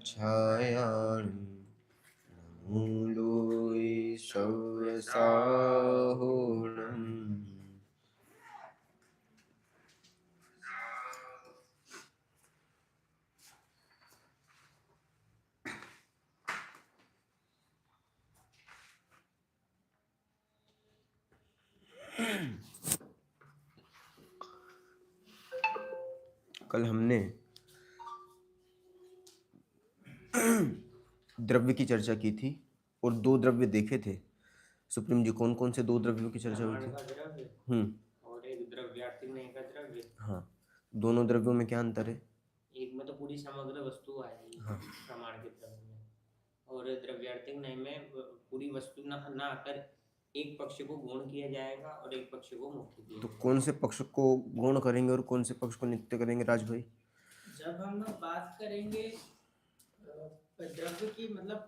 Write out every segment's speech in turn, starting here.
छायाणि मूलोऽयि शव्यसाहोणम्। कल हमने द्रव्य की चर्चा की थी और दो द्रव्य देखे थे। सुप्रीम जी, कौन कौन से दो द्रव्यों की चर्चा हुई थी? और एक द्रव्यार्थिक नहीं का द्रव्य। हाँ, दोनों द्रव्यों में क्या अंतर है? एक में तो पूरी समग्र वस्तु आएगी प्रमाण के द्रव्य में, और द्रव्यार्थिक नहीं में पूरी वस्तु न आकर एक पक्ष को गौण किया जाएगा और एक पक्ष को मुख्य किया तो जाएगा। कौन से पक्ष को गौण करेंगे और कौन से पक्ष को नित्य करेंगे राज भाई? जब हम बात करेंगे द्रव्य की, मतलब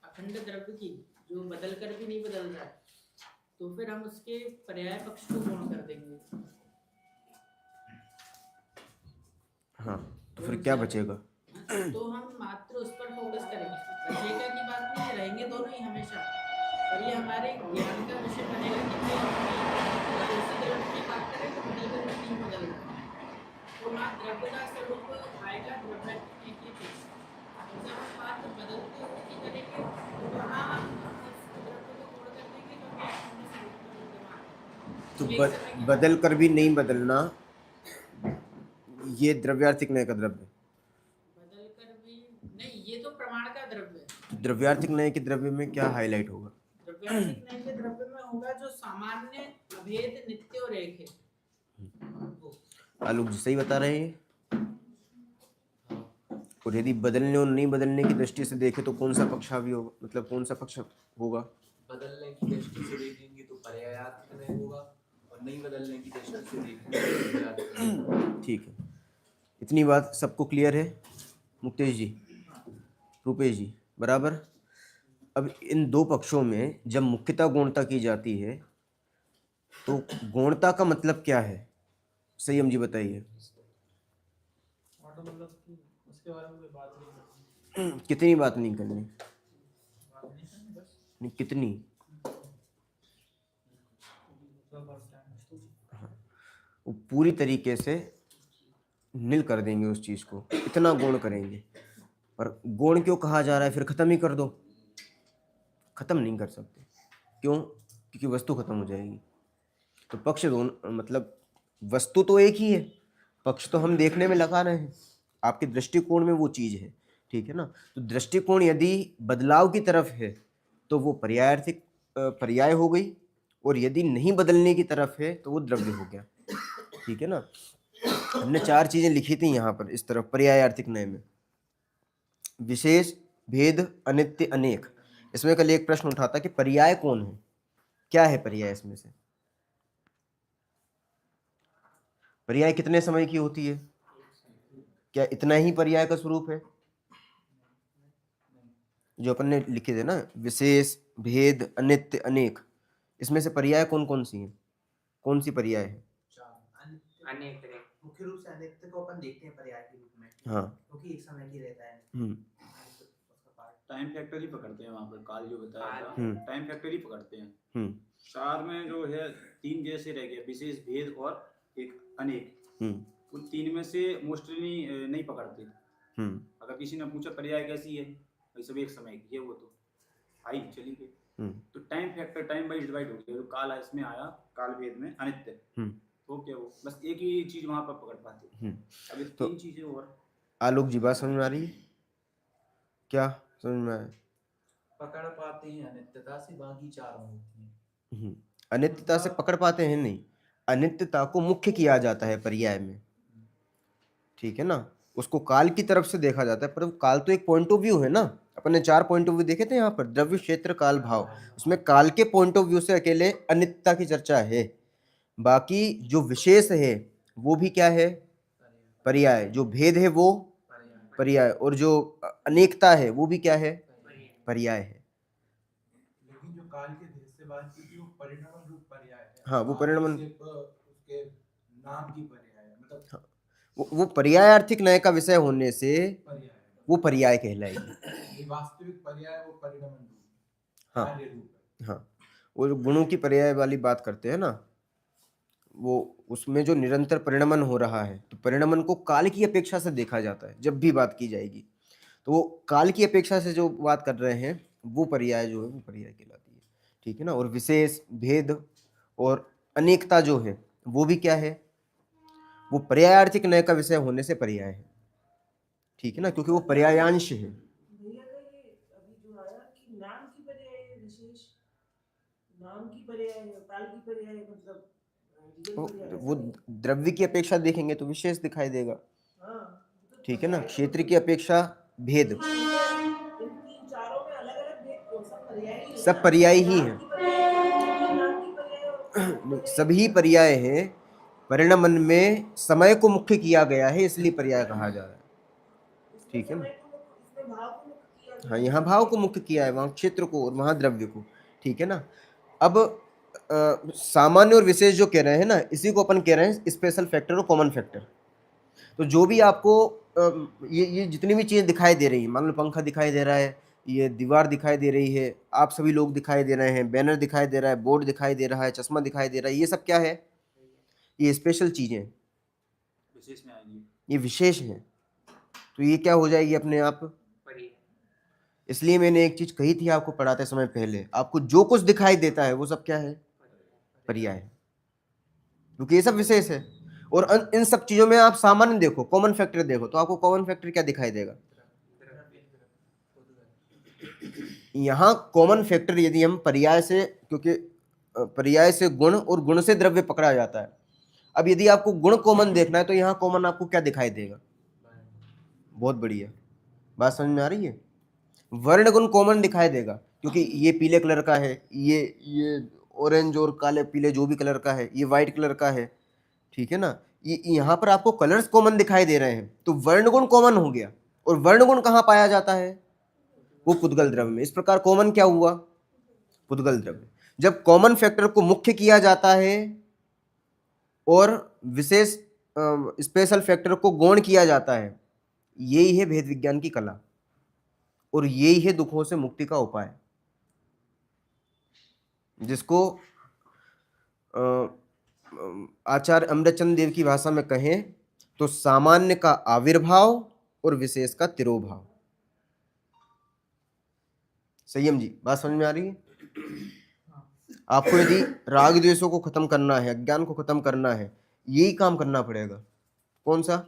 अखंड द्रव्य की जो बदल कर भी नहीं बदल रहा है, तो फिर हम उसके पर्याय पक्ष को गौण कर देंगे। हाँ, तो फिर क्या बचेगा? तो हम मात्र उस पर फोकस करेंगे, बचेगा की बात नहीं है, रहेंगे दोनों ही हमेशा, और ये हमारे ज्ञान का विषय बनेगा कि भाई उसी द्रव्य की बात करें तो बदल कर नहीं बदल रहा, तो ना द्रव्य का स्वरूप आएगा द्रव्य की चीज। जब हम बात बदलते हुए की करेंगे तो वहाँ हम उस द्रव्य को जोड़ कर देंगे जो कि अखंड स्वरूप में विद्यमान है। तो बदल कर भी नहीं बदलना, ये द्रव्यार्थिक नय का द्रव्य। बदल कर भी नहीं, ये तो प्रमाण का द्रव्य है। तो द्रव्यार्थिक नय के द्रव्य में क्या हाईलाइट होगा? द्रव्यार्थिक नय के द्रव्य में होगा जो सामान्य अभेद नित्य और एक है। आलोक जी सही बता रहे हैं। और यदि बदलने और नहीं बदलने की दृष्टि से देखें तो कौन सा पक्ष हावी होगा, मतलब कौन सा पक्ष होगा? बदलने की दृष्टि से देखेंगे तो पर्यायात्मक नहीं होगा, और नहीं बदलने की दृष्टि से देखेंगे तो द्रव्यात्मक नहीं होगा। ठीक है, इतनी बात सबको क्लियर है? मुक्तेश जी, रूपेश जी, बराबर। अब इन दो पक्षों में जब मुख्यता गौणता की जाती है तो गौणता का मतलब क्या है? संयम जी बताइए। मतलब उसके बारे में कोई बात नहीं करनी। कितनी बात नहीं करनी? बात नहीं करनी बस। नहीं, कितनी? हाँ, वो पूरी तरीके से नील कर देंगे उस चीज को, इतना गौण करेंगे। पर गौण क्यों कहा जा रहा है? फिर खत्म ही कर दो। खत्म नहीं कर सकते, क्यों? क्योंकि वस्तु खत्म हो जाएगी। तो पक्ष दोनों, मतलब वस्तु तो एक ही है, पक्ष तो हम देखने में लगा रहे हैं, आपके दृष्टिकोण में वो चीज है, ठीक है ना? तो दृष्टिकोण यदि बदलाव की तरफ है तो वो पर्यायार्थिक पर्याय हो गई, और यदि नहीं बदलने की तरफ है तो वो द्रव्य हो गया, ठीक है ना? हमने चार चीजें लिखी थी यहाँ पर इस तरफ पर्यायार्थिक नय में: विशेष, भेद, अनित्य, अनेक। इसमें कल एक प्रश्न उठा था कि पर्याय कौन है, क्या है पर्याय? इसमें से पर्याय कितने समय की होती है? क्या इतना ही पर्याय का स्वरूप है? जो अपन ने लिखे थे ना, विशेष, भेद, अनित्य, अनेक, इसमें से पर्याय कौन कौन सी है? कौन सी पर्याय है? अनेक। मुख्य रूप से अनित्य को अपन देखते हैं पर्याय के रूप में, हाँ, क्योंकि एक समय की रहता है। टाइम फैक्टर ही पकड़ते हैं वहाँ पर, काल जो बताया था टाइम फैक्टर ही पकड़ते हैं। चार में जो है तीन जैसे रह गया, विशेष, भेद और एक अनेक। उन तीन में से मोस्टली नहीं पकड़ते। अगर किसी ने पूछा पर्याय कैसी है, भाई सब एक समय की है, वो तो आई चली गई। तो time factor time wise divide हो गया। जो काल इसमें आया, काल भेद में अनित्य, तो क्या वो बस एक ही चीज वहां पर पकड़ पाते। अभी तो तीन चीजें और। आलोक जी बात समझ में आ रही है? क्या समझ में आया? पकड़ पाते हैं अनित्यता से, बाकी चारों होती हैं। अनित्यता से पकड़ पाते हैं नहीं, अनित्यता को मुख्य किया जाता है पर्याय में, ठीक है ना? उसको काल की तरफ से देखा जाता है, पर काल तो एक पॉइंट ऑफ व्यू है ना। अपन ने चार पॉइंट ऑफ व्यू देखे थे यहाँ पर: द्रव्य, क्षेत्र, काल, भाव। उसमें काल के पॉइंट ऑफ व्यू से अकेले अनित्यता की चर्चा है, बाकी जो विशेष है वो भी क्या है? पर्याय। जो भेद है वो पर्याय, और जो अनेकता है वो भी क्या है? पर्याय है। लेकिन जो काल के भेद से बात की थी वो परिणाम रूप पर्याय है। हाँ, वो परिणाम, उसके नाम की पर्याय है, मतलब वो पर्यायार्थिक नय का विषय होने से वो पर्याय कहलाएगी। ये वास्तविक पर्याय वो परिणमन रूप, हाँ कार्य रूप। हाँ, वो जो गुणों की पर्याय वाली बात करते हैं ना, वो उसमें जो निरंतर परिणमन हो रहा है, तो परिणमन को काल की अपेक्षा से देखा जाता है जब भी बात की जाएगी। तो वो काल की अपेक्षा से जो बात कर रहे हैं वो पर्याय जो है वो पर्याय कहलाती है, ठीक है ना। और विशेष, भेद और अनेकता जो है वो भी क्या है, वो पर्यायार्थिक नय का विषय होने से पर्याय है, ठीक है ना, क्योंकि वो पर्यायांश है। भैया का ये अभी जो आया कि नाम की पर्याय है विशेष, नाम की पर्याय है, काल की पर्याय है, मतलब रियल पर्याय है, वो द्रव्य की अपेक्षा देखेंगे तो विशेष दिखाई देगा, हाँ, तो ठीक है ना। पर्याय क्षेत्र की अपेक्षा भेद, इन तीन चारों में अलग अलग भेद तो सब पर्याय ही है सब ना। पर्याय ही नाम हैं। की पर्याय, नाम की पर्याय और काल की नहीं, पर्याय सभी पर्याय हैं। परिणमन में समय को मुख्य किया गया है, इसलिए पर्याय कहा जा रहा है, इसमें ठीक है ना। समय को मुख्य, इसमें भाव को मुख्य किया गया हाँ, है। यहाँ भाव को मुख्य किया है, वहाँ क्षेत्र को और वहाँ द्रव्य को, ठीक है ना। अब सामान्य और विशेष जो कह रहे हैं ना, इसी को अपन कह रहे हैं स्पेशल फैक्टर और कॉमन फैक्टर। तो जो भी आपको ये जितनी भी चीज़ें दिखाई दे रही हैं, मान लो पंखा दिखाई दे रहा है, ये दीवार दिखाई दे रही है, आप सभी लोग दिखाई दे रहे हैं, बैनर दिखाई दे रहा है, बोर्ड दिखाई दे रहा है, चश्मा दिखाई दे रहा है, ये सब क्या है, ये स्पेशल चीज़ें हैं, विशेष में आएंगी। ये विशेष हैं। तो ये क्या हो जाएगी अपने आप। इसलिए मैंने एक चीज़ कही थी आपको पढ़ाते समय पहले, आपको जो कुछ दिखाई देता है वो सब क्या है, पर्याय है, क्योंकि ये सब विशेष है। और इन सब चीज़ों में आप सामान्य देखो, कॉमन फैक्टर देखो, तो आपको कॉमन फैक्टर क्या दिखाई देगा। यहाँ कॉमन फैक्टर यदि हम पर्याय से, क्योंकि पर्याय से गुण और गुण से द्रव्य पकड़ा जाता है। अब यदि आपको गुण कॉमन देखना है तो यहाँ कॉमन आपको क्या दिखाई देगा, बहुत बढ़िया, बात समझ में आ रही है। वर्ण गुण कॉमन दिखाई देगा, क्योंकि ये पीले कलर का है, ये ऑरेंज और काले पीले जो भी कलर का है, ये वाइट कलर का है, ठीक है ना। ये यहाँ पर आपको कलर्स कॉमन दिखाई दे रहे हैं, तो वर्ण गुण कॉमन हो गया। और वर्ण गुण कहाँ पाया जाता है, वो पुद्गल द्रव्य में। इस प्रकार कॉमन क्या हुआ, पुद्गल द्रव्य। जब कॉमन फैक्टर को मुख्य किया जाता है और विशेष स्पेशल फैक्टर को गौण किया जाता है, यही है भेद विज्ञान की कला, और यही है दुखों से मुक्ति का उपाय, जिसको आचार्य अमृतचंद देव की भाषा में कहें तो सामान्य का आविर्भाव और विशेष का तिरोभाव। संयम जी, बात समझ में आ रही है। आपको यदि राग द्वेषों को खत्म करना है, अज्ञान को खत्म करना है, यही काम करना पड़ेगा। कौन सा,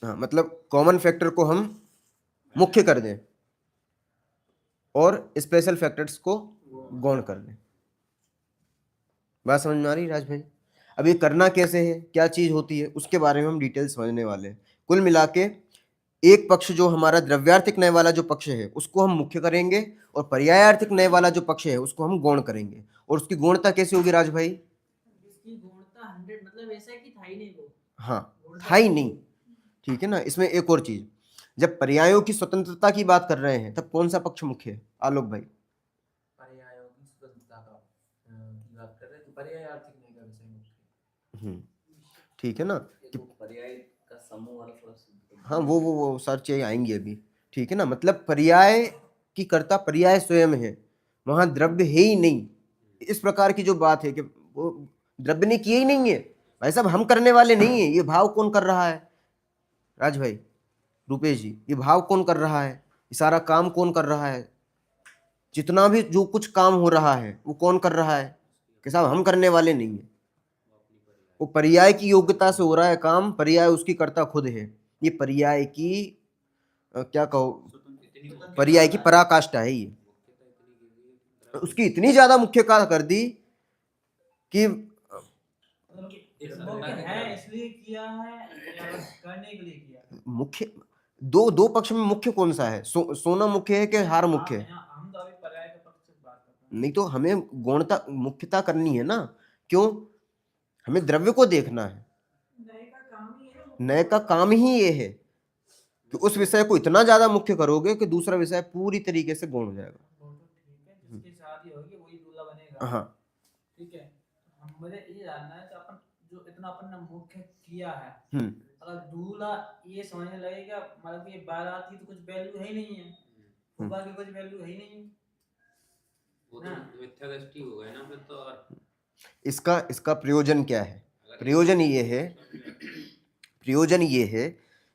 हाँ, मतलब कॉमन फैक्टर को हम मुख्य कर दें और स्पेशल फैक्टर्स को गौण कर दें। बात समझ में आ रही है राज भाई। अब ये करना कैसे है, क्या चीज होती है, उसके बारे में हम डिटेल समझने वाले हैं। कुल मिला के एक पक्ष जो हमारा द्रव्यार्थिक नय वाला जो पक्ष है उसको हम मुख्य करेंगे, और पर्यायार्थिक नय वाला जो पक्ष है उसको हम गौण करेंगे। और उसकी गौणता कैसे होगी राज भाई। इसकी गुणता 100, मतलब ऐसा है कि था ही नहीं वो। हाँ, था ही नहीं, ठीक है ना। इसमें एक और चीज, जब पर्यायों की स्वतंत्रता की बात कर रहे हैं तब कौन सा पक्ष मुख्य है, आलोक भाई। पर्यायों की स्वतंत्रता का की बात कर रहे हैं, तो पर्यायार्थिक नहीं का विषय मुख्य, ठीक है ना। तो पर्याय का समूह वाला थोड़ा सा, हाँ, वो सारी चीजें आएंगी अभी, ठीक है ना। मतलब पर्याय की कर्ता पर्याय स्वयं है, वहां द्रव्य है ही नहीं। इस प्रकार की जो बात है कि वो द्रव्य ने किए ही नहीं है, भाई साहब हम करने वाले नहीं है। ये भाव कौन कर रहा है राज भाई, रूपेश जी, ये भाव कौन कर रहा है, ये सारा काम कौन कर रहा है, जितना भी जो कुछ काम हो रहा है वो कौन कर रहा है, कि साहब हम करने वाले नहीं है। वो पर्याय की योग्यता से हो रहा है काम, पर्याय उसकी कर्ता खुद है। ये पर्याय की क्या कहो, पर्याय की पराकाष्ठा है ये। उसकी इतनी ज्यादा मुख्य कर दी कि मुख्य है इसलिए किया है या बस करने के लिए किया। मुख्य दो पक्ष में मुख्य कौन सा है, सोना मुख्य है कि हार मुख्य है। हम तो अभी पर्याय के पक्ष से बात कर रहे हैं। नहीं तो हमें गौणता मुख्यता करनी है ना, क्यों, हमें द्रव्य को देखना है। नए का काम ही है, नए का काम ही ये है कि उस विषय को इतना ज्यादा मुख्य करोगे कि दूसरा विषय पूरी तरीके से गौण हो जाएगा। वो तो ठीक है, जिसकी शादी होगी वही दूल्हा बनेगा। हाँ, ठीक है, हम मुझे ये जानना है कि अपन जो इतना अपन ने मुख्य किया है, हम्म, अगर अगर दूल्हा ये समझने लगेगा मतलब ये बाराती तो कुछ वैल्यू है ही नहीं है, फूफा की कुछ वैल्यू है ही नहीं, वो तो मिथ्या दृष्टि हो गया ना फिर तो। और इसका प्रयोजन क्या है? प्रयोजन ये है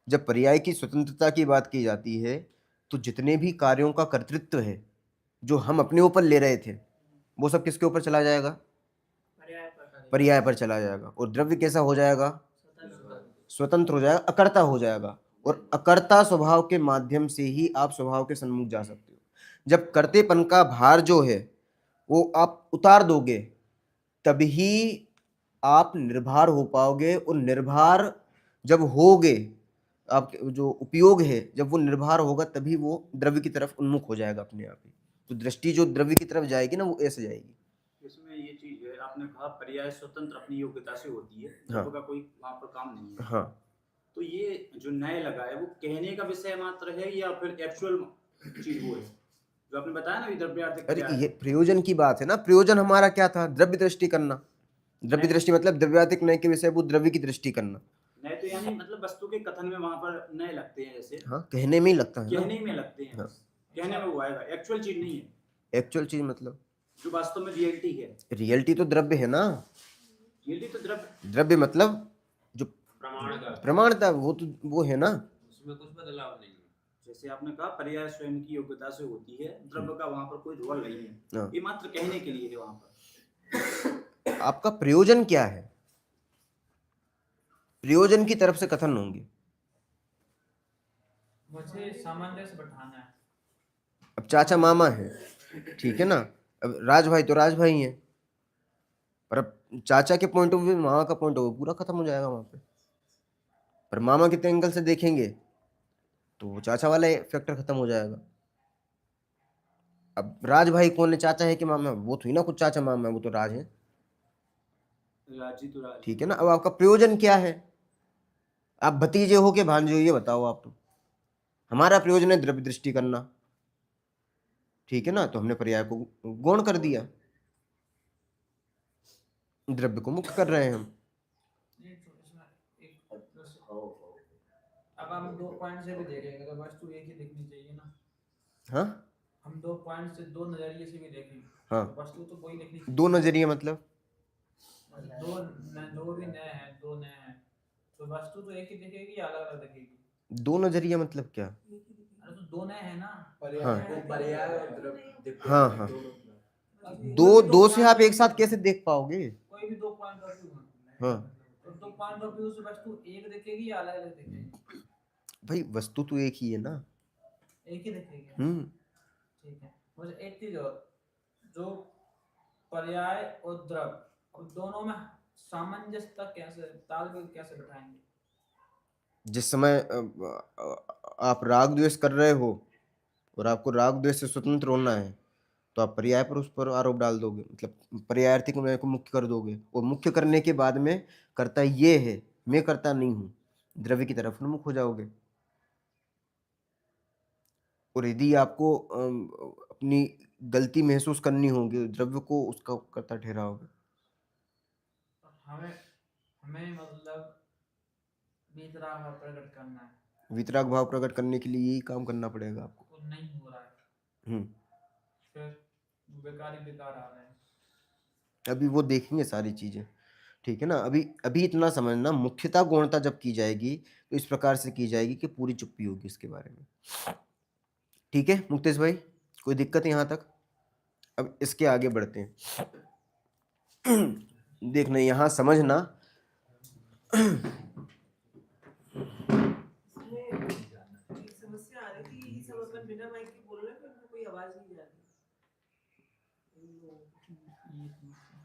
जब पर्याय की स्वतंत्रता की बात की जाती है तो जितने भी कार्यों का कर्तृत्व है जो हम अपने ऊपर ले रहे थे वो सब किसके ऊपर चला जाएगा? पर्याय पर चला जाएगा। और द्रव्य कैसा हो जाएगा? स्वतंत्र हो जाएगा, अकर्ता हो जाएगा। और अकर्ता स्वभाव के माध्यम से ही आप स्वभाव के सन्मुख जा सकते हो। जब कर्तेपन का भार जो है वो आप उतार दोगे तभी आप निर्भर हो पाओगे। और निर्भर जब होगे, आप जो उपयोग है जब वो निर्भर होगा तभी वो द्रव्य की तरफ उन्मुख हो जाएगा अपने आप ही। तो दृष्टि जो द्रव्य की तरफ जाएगी ना वो ऐसे जाएगी। इसमें ये चीज है, आपने कहा पर्याय स्वतंत्र अपनी योग्यता से होती है, हाँ। का कोई वहाँ पर काम नहीं है। हाँ, तो ये जो न्याय लगा है वो कहने का विषय मात्र है या फिर एक्चुअल चीज वो है जो आपने बताया ना द्रव्यार्थिक? अरे ये प्रयोजन की बात है ना। प्रयोजन हमारा क्या था? द्रव्य दृष्टि करना। द्रव्य दृष्टि मतलब द्रव्यार्थिक न्याय के विषय वो द्रव्य की दृष्टि करना। नहीं तो यानी मतलब वस्तु के कथन में वहाँ पर न्याय लगते हैं जैसे। हाँ, कहने में ही लगता है ना। कहने में लगते हैं। हाँ। कहने में वो आएगा, एक्चुअल चीज नहीं है। एक्चुअल चीज मतलब जो वास्तव में रियलिटी है। रियलिटी तो द्रव्य है ना। रियलिटी तो द्रव्य मतलब जो प्रमाणता वो है ना। उसमें कुछ बदलाव नहीं है। जैसे आपने कहा पर्याय स्वयं की योग्यता से होती है, द्रव्य का वहाँ पर कोई रोल नहीं है। हाँ। ये मात्र कहने के लिए है वहाँ पर। आपका प्रयोजन क्या है? प्रयोजन की तरफ से कथन होंगे। मुझे सामंजस्य बैठाना है। अब चाचा मामा है, ठीक है ना। अब राज भाई तो राज भाई है, पर अब चाचा के पॉइंट ऑफ व्यू मामा का पॉइंट ऑफ व्यू पूरा खत्म हो जाएगा वहां पे। पर मामा कितने एंगल से देखेंगे तो वो चाचा वाला फैक्टर खत्म हो जाएगा। अब राज भाई कौन है, चाचा है कि मामा? वो तो ही ना कुछ चाचा मामा है, वो तो राज है, राजी तो राज। ठीक है ना। अब आपका प्रयोजन क्या है? आप भतीजे हो के भांजे हो, ये बताओ आप। तो हमारा प्रयोजन है द्रव्य दृष्टि करना, ठीक है ना। तो हमने पर्याय को गौण कर दिया, द्रव्य को मुक्त कर रहे हैं हम। अब हम 2 पॉइंट से भी देखेंगे तो वस्तु एक ही दिखनी चाहिए ना। हाँ, हम 2 पॉइंट से 2 नजरिए से भी देखेंगे हाँ। तो वस्तु तो वही दिखनी चाहिए। 2 नजरिए मतलब दो भी नए हैं, 2 नए हैं तो वस्तु तो एक ही दिखेगी या अलग अलग दिखेगी? 2 नजरिया मतलब क्या? अरे तो 2 नए हैं ना। हाँ, हाँ। दो से आप एक साथ कैसे देख पाओगे? कोई भी 2 पॉइंट ऑफ व्यू है। हाँ तो 2 पॉइंट ऑफ व्यू से वस्तु एक दिखेगी या अलग अलग दिखेगी? भाई, वस्तु तो एक ही है ना। एक ही दिखेगी। ठीक है। मुझे एक चीज और, जो पर्याय और द्रव्य दोनों में सामंजस्य कैसे, तालमेल कैसे बिठाएंगे? जिस समय आप राग द्वेष कर रहे हो और आपको राग द्वेष से स्वतंत्र होना है तो आप पर्याय पर उस पर आरोप डाल दोगे, मतलब पर्यायार्थिक न्याय को मुख्य कर दोगे। और मुख्य करने के बाद में करता ये है, मैं करता नहीं हूँ, द्रव्य की तरफ उन्मुख हो जाओगे। और यदि आपको अपनी गलती महसूस करनी होगी, द्रव्य को उसका करता ठहराओगे। हमें मतलब वितराग भाव प्रकट करना है। वितराग भाव प्रकट करने के लिए यही काम करना पड़ेगा आपको। वो नहीं हो रहा है, फिर बेकार ही बेकार आ रहे हैं। अभी वो देखेंगे सारी चीजें, ठीक है ना। अभी इतना समझना, मुख्यता गौणता जब की जाएगी तो इस प्रकार से की जाएगी कि पूरी चुप्पी होगी इसके बारे में, ठीक है मुक्तेश भाई? कोई दिक्कत है यहाँ तक? अब इसके आगे बढ़ते हैं। देखना, यहाँ समझना। समस्या आ रही थी, सब अपन बिना माइक के बोल रहे हैं, पर कोई आवाज नहीं आ रही।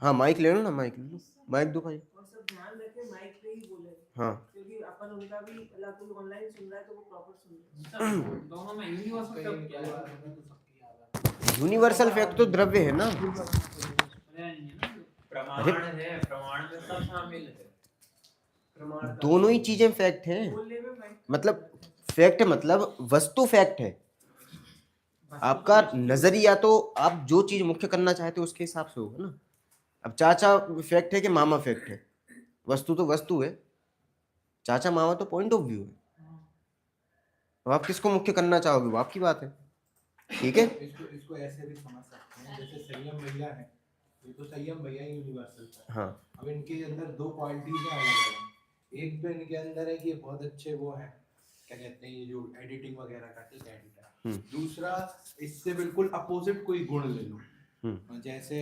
हाँ, माइक ले लो ना, माइक ले लो, माइक दो भाई। और सब ध्यान रखें, माइक पे ही बोले। हाँ, क्योंकि अपन उनका भी अगर कोई ऑनलाइन सुन रहा है तो वो प्रॉपर सुन रहे हैं। दोनों में यूनिवर्सल शब्द क्या है? यूनिवर्सल फैक्ट तो द्रव्य है ना। प्रमाण है, प्रमाण में सब शामिल है। दोनों ही चीजें फैक्ट हैं। बोलने में माइक मतलब फैक्ट मतलब वस्तु फैक्ट है। आपका नजरिया तो आप जो चीज मुख्य करना चाहते हो उसके हिसाब से होगा ना। अब चाचा फैक्ट है कि मामा फैक्ट है? वस्तु तो वस्तु है। चाचा मामा तो पॉइंट ऑफ व्यू है। अब आप किसको मुख्य करना चाहोगे वो आपकी बात है, ठीक है। इसको ऐसे भी समझ सकते हैं, जैसे संयम भैया है, ये तो संयम भैया यूनिवर्सल है। हाँ अब इनके अंदर दो क्वालिटीज हैं अलग अलग। एक तो इनके अंदर है कि ये बहुत अच्छे वो हैं, क्या कहते हैं, ये जो एडिटिंग वगैरह का, ठीक है, एडिटर। दूसरा इससे बिल्कुल अपोजिट कोई गुण ले लो, जैसे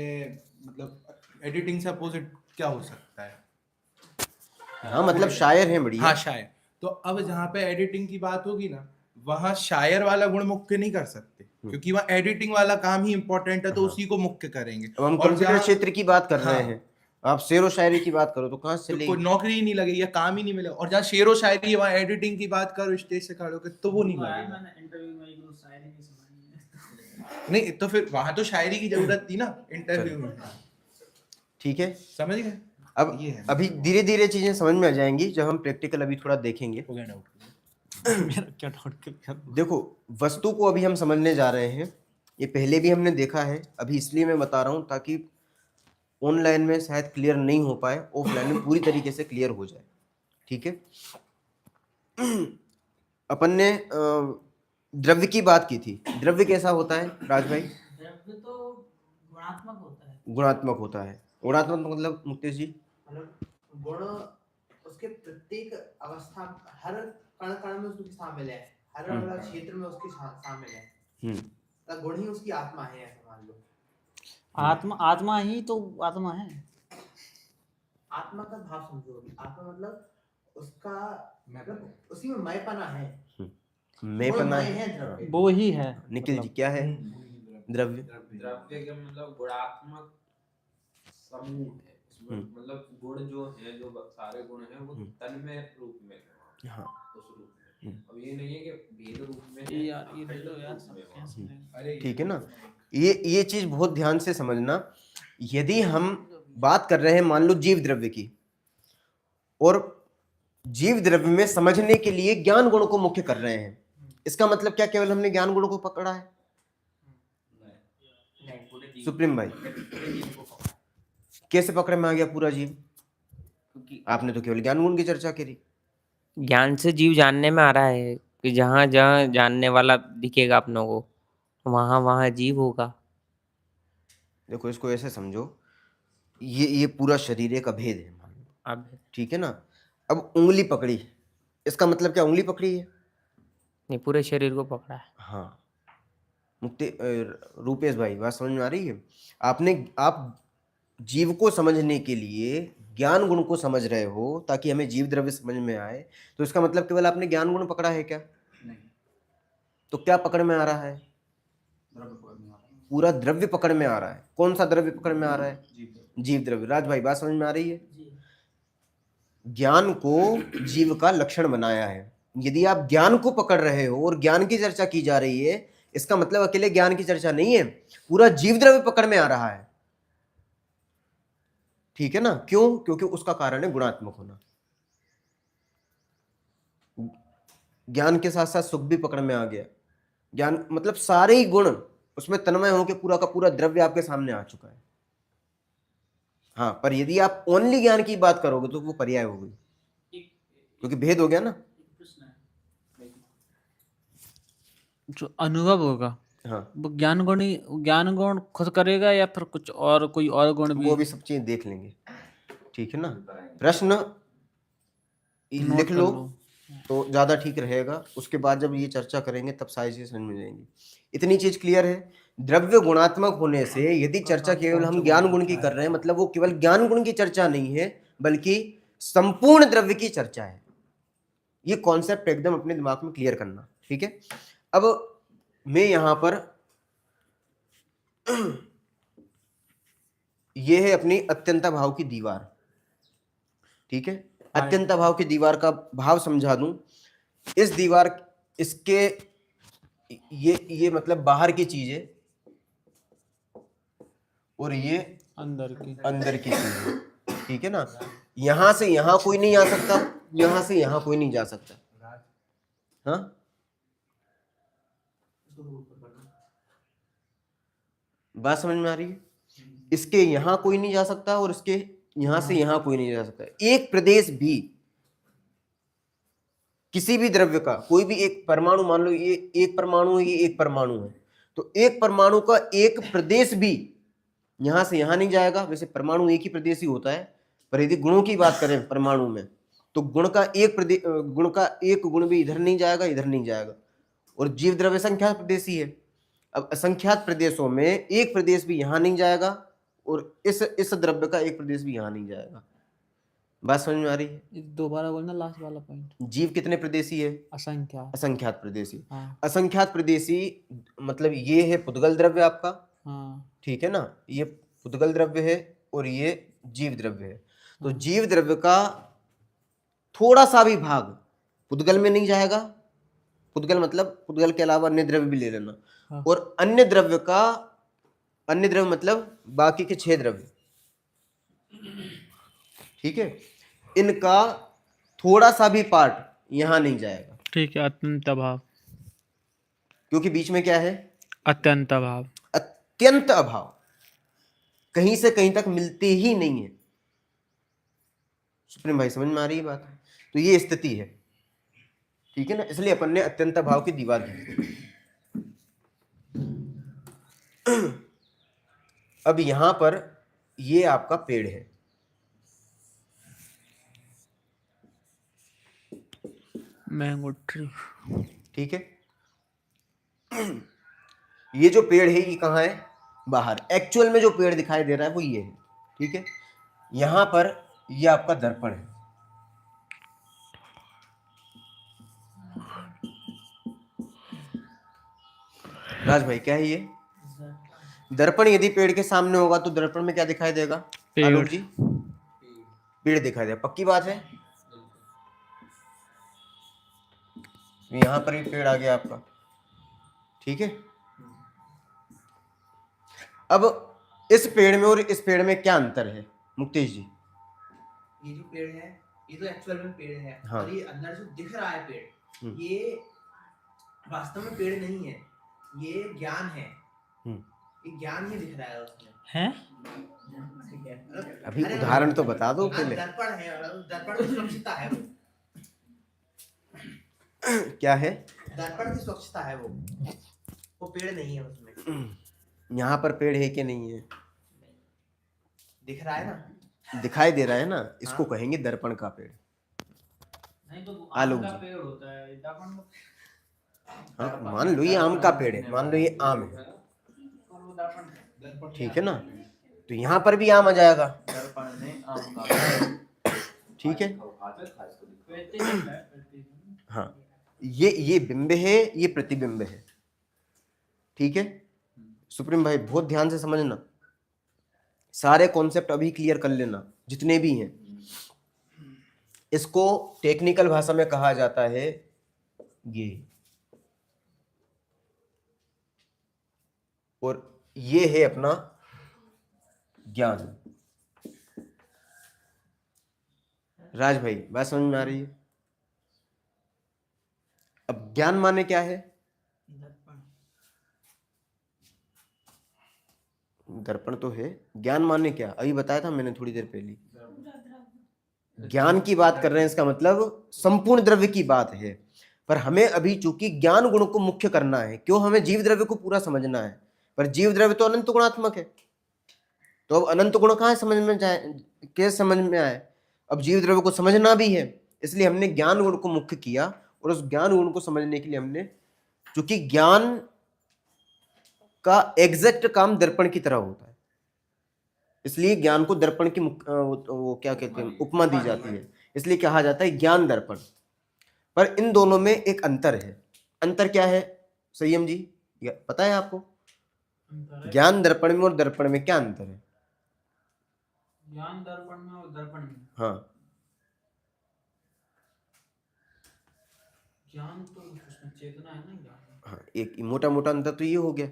मतलब एडिटिंग से अपोजिट क्या हो सकता है? हाँ मतलब शायर है बढ़िया। हाँ शायर। तो अब जहाँ पे एडिटिंग की बात होगी ना, वहाँ शायर वाला गुण मुख्य नहीं कर सकते, क्योंकि वहाँ एडिटिंग वाला काम ही इम्पोर्टेंट है, तो उसी को मुख्य करेंगे। अब हम और कंप्यूटर जहाँ क्षेत्र की बात कर रहे हाँ। हैं, आप शेर व शायरी की बात करो तो कहाँ से तो लेंगे? कोई नौकरी ही नहीं लगेगी या काम ही नहीं मिलेगा। और जहाँ शेरो शायरी है, वहाँ एडिटिंग की बात करो स्टेज से खड़े होकर, तो वो नहीं लगेगा। मैंने इंटरव्यू में एक दो शायरी की सुनाई है। नहीं तो फिर वहां तो शायरी की जरूरत थी ना इंटरव्यू में, ठीक है। समझ गए? अब ये है। अभी धीरे धीरे चीजें समझ में आ जाएंगी जब हम प्रैक्टिकल अभी थोड़ा देखेंगे। हो गया डाउट? मेरा क्या डाउट कर देखो वस्तु को अभी हम समझने जा रहे हैं, ये पहले भी हमने देखा है, अभी इसलिए मैं बता रहा हूँ ताकि ऑनलाइन में शायद क्लियर नहीं हो पाए, ऑफलाइन में पूरी तरीके से क्लियर हो जाए, ठीक है। अपन ने द्रव्य की बात की थी। द्रव्य कैसा होता है राज भाई? द्रव्य तो गुणात्मक होता है। गुणात्मक होता है। गुणात्मक मतलब मुक्तेश जी? मतलब गुण उसके प्रत्येक अवस्था, हर कण कण में उसकी शामिल है, हर अलग क्षेत्र में उसकी शामिल है। तो गुण ही उसकी आत्मा है, ऐसा मान लो। आत्मा ही तो आत्मा है। आत्मा का भाव समझो। आत्मा मतलब उसका मतलब उसी में मैपना है। मैपना है द्रव्य। वो ही है। निखिल जी क्या है द्रव्य? द्रव्य के मतलब गुणात्मक समूह है उसमें, मतलब गुण जो है, जो सारे गुण हैं वो तन्मय रूप में है। हाँ उस रूप में। अब ये नहीं है कि भेद रूप में है, यार ये ले लो यार, सब कैसे अरे ठीक है ना। ये चीज बहुत ध्यान से समझना। यदि हम बात कर रहे हैं मान लो जीव द्रव्य की, और जीव द्रव्य में समझने के लिए ज्ञान गुण को मुख्य कर रहे हैं, इसका मतलब क्या केवल हमने ज्ञान गुण को पकड़ा है? सुप्रीम भाई कैसे पकड़े में आ गया पूरा जीव? क्योंकि आपने तो केवल ज्ञान गुण की चर्चा करी। ज्ञान से जीव जानने में आ रहा है कि जहाँ जहाँ जानने वाला दिखेगा अपनों को, वहाँ वहाँ जीव होगा। देखो इसको ऐसे समझो, ये पूरा शरीर एक अभेद है मान लो, अब ठीक है ना। अब उंगली पकड़ी, इसका मतलब क्या उंगली पकड़ी है? नहीं, पूरे शरीर को पकड़ा है। हाँ रूपेश भाई बात समझ में आ रही है? आप जीव को समझने के लिए ज्ञान गुण को समझ रहे हो ताकि हमें जीव द्रव्य समझ में आए, तो इसका मतलब केवल आपने ज्ञान गुण पकड़ा है क्या? नहीं, तो क्या पकड़ में आ रहा है? द्रव्य पकड़ में आ रहा है। पूरा द्रव्य पकड़ में आ रहा है। कौन सा द्रव्य पकड़ में आ रहा है? जीव। जीव द्रव्य। राज भाई बात समझ में आ रही है? ज्ञान को जीव का लक्षण बनाया है। यदि आप ज्ञान को पकड़ रहे हो और ज्ञान की चर्चा की जा रही है, इसका मतलब अकेले ज्ञान की चर्चा नहीं है, पूरा जीव द्रव्य पकड़ में आ रहा है, ठीक है ना। क्यों? क्योंकि उसका कारण है गुणात्मक होना। ज्ञान के साथ साथ सुख भी पकड़ में आ गया। ज्ञान मतलब सारे ही गुण उसमें तन्मय होकर पूरा का पूरा द्रव्य आपके सामने आ चुका है। हाँ, पर यदि आप ओनली ज्ञान की बात करोगे तो वो पर्याय हो गई, क्योंकि भेद हो गया ना। जो अनुभव होगा, हाँ वो ज्ञान गुण खुद करेगा या फिर कुछ और कोई और गुण भी? वो भी सब चीजें देख लेंगे, ठीक है ना। प्रश्न लिख लो तो ज्यादा ठीक रहेगा, उसके बाद जब ये चर्चा करेंगे तब सारी चीजें समझ में जाएंगी। इतनी चीज क्लियर है, द्रव्य गुणात्मक होने से यदि चर्चा केवल हम ज्ञान गुण की कर रहे हैं, मतलब वो केवल ज्ञान गुण की चर्चा नहीं है बल्कि संपूर्ण द्रव्य की चर्चा है। ये कॉन्सेप्ट एकदम अपने दिमाग में क्लियर करना, ठीक है। अब मैं यहां पर ये है अपनी अत्यंता भाव की दीवार, ठीक है। अत्यंता भाव की दीवार का भाव समझा दूं। इस दीवार इसके ये मतलब बाहर की चीज है और ये अंदर की चीज है, ठीक है ना। यहां से यहां कोई नहीं आ सकता, यहां से यहां कोई नहीं जा सकता। हाँ बात समझ में आ रही है? इसके यहां कोई नहीं जा सकता और इसके यहां से यहां कोई नहीं जा सकता। एक प्रदेश भी किसी भी द्रव्य का कोई भी एक परमाणु, मान लो ये एक परमाणु है, ये एक परमाणु है, तो एक परमाणु का एक प्रदेश भी यहां से यहां नहीं जाएगा। वैसे परमाणु एक ही प्रदेश ही होता है, पर यदि गुणों की बात करें परमाणु में, तो गुण का एक गुण भी इधर नहीं जाएगा, इधर नहीं जाएगा। और जीव द्रव्य संख्यात प्रदेशी है। अब असंख्यात प्रदेशों में एक प्रदेश भी यहां नहीं जाएगा और इस द्रव्य का एक प्रदेश भी यहां नहीं जाएगा। बात समझ में आ रही है? दोबारा बोलना लास्ट वाला पॉइंट। जीव कितने प्रदेशी है? असंख्यात। असंख्यात प्रदेशी। हाँ। असंख्यात प्रदेशी मतलब ये है पुद्गल द्रव्य आपका, हाँ। ठीक है ना, ये पुद्गल द्रव्य है और ये जीव द्रव्य है। तो जीव द्रव्य का थोड़ा सा भी भाग पुद्गल में नहीं जाएगा, पुद्गल मतलब पुद्गल के अलावा अन्य द्रव्य भी ले लेना, हाँ। और अन्य द्रव्य मतलब बाकी के 6 द्रव्य, ठीक है, इनका थोड़ा सा भी पार्ट यहां नहीं जाएगा। ठीक है। अत्यंत अभाव। क्योंकि बीच में क्या है? अत्यंत अभाव। अत्यंत अभाव, कहीं से कहीं तक मिलते ही नहीं है। सुप्रीम भाई समझ में आ रही है बात? तो ये स्थिति है, ठीक है ना, इसलिए अपन ने अत्यंत अभाव की दीवार दी। अब यहां पर ये आपका पेड़ है, मैंगो ट्री, ठीक है। ये जो पेड़ है ये कहाँ है? बाहर। एक्चुअल में जो पेड़ दिखाई दे रहा है वो ये है, ठीक है। यहां पर ये आपका दर्पण है, राज भाई क्या है ये? दर्पण यदि पेड़ के सामने होगा तो दर्पण में क्या दिखाई देगा? आलोक जी, पेड़ दिखाई देगा, पक्की बात है। यहां पर भी पेड़ आ गया आपका, ठीक है। अब इस पेड़ में और इस पेड़ में क्या अंतर है मुक्तेश जी? ये जो पेड़ है ये तो एक्चुअल में पेड़ है, हाँ। और ये अंदर जो दिख रहा है पेड़, ये वास्तव में पेड़ नहीं है, ये ज्ञान है। ये ज्ञान ही दिख रहा है उसमें है। ठीक है। अभी उदाहरण तो बता दो पहले। दर्पण है, दर्पण की स्वच्छता है वो। क्या है? दर्पण की स्वच्छता है वो पेड़ नहीं है उसमें। यहाँ पर पेड़ है कि नहीं है? दिख रहा है ना, दिखाई दे रहा है ना, इसको कहेंगे दर्पण का पेड़। नहीं तो आलोक का जी। पेड़ होता है दर्पण। हाँ, मान लो ये आम का पेड़ है, मान लो ये आम है, ठीक है ना, तो यहाँ पर भी आम आ जाएगा, ठीक है। हाँ, ये बिंब है, ये प्रतिबिंब है, ठीक है। सुप्रीम भाई बहुत ध्यान से समझना, सारे कॉन्सेप्ट अभी क्लियर कर लेना जितने भी हैं। इसको टेक्निकल भाषा में कहा जाता है ये, और ये है अपना ज्ञान। राज भाई बात समझ में आ रही है? अब ज्ञान माने क्या है? दर्पण तो है, ज्ञान माने क्या? अभी बताया था मैंने थोड़ी देर पहले। ज्ञान की बात कर रहे हैं, इसका मतलब संपूर्ण द्रव्य की बात है। पर हमें अभी चूंकि ज्ञान गुण को मुख्य करना है, क्यों, हमें जीव द्रव्य को पूरा समझना है। पर जीव द्रव्य तो अनंत गुणात्मक है, तो अब अनंत गुण कहाँ समझ में जाए, कैसे समझ में आए? अब जीव द्रव्य को समझना भी है, इसलिए हमने ज्ञान गुण को मुख्य किया। और उस ज्ञान गुण को समझने के लिए हमने, चूंकि ज्ञान का एग्जैक्ट काम दर्पण की तरह होता है, इसलिए ज्ञान को दर्पण की वो क्या कहते हैं, उपमा दी जाती है, इसलिए कहा जाता है ज्ञान दर्पण। पर इन दोनों में एक अंतर है। अंतर क्या है संयम जी, पता है आपको? ज्ञान दर्पण में और दर्पण में क्या अंतर है? ज्ञान दर्पण में और दर्पण में, हाँ, ज्ञान तो उसमें चेतना है ना, ज्ञान। हाँ, एक मोटा मोटा अंतर तो ये हो गया।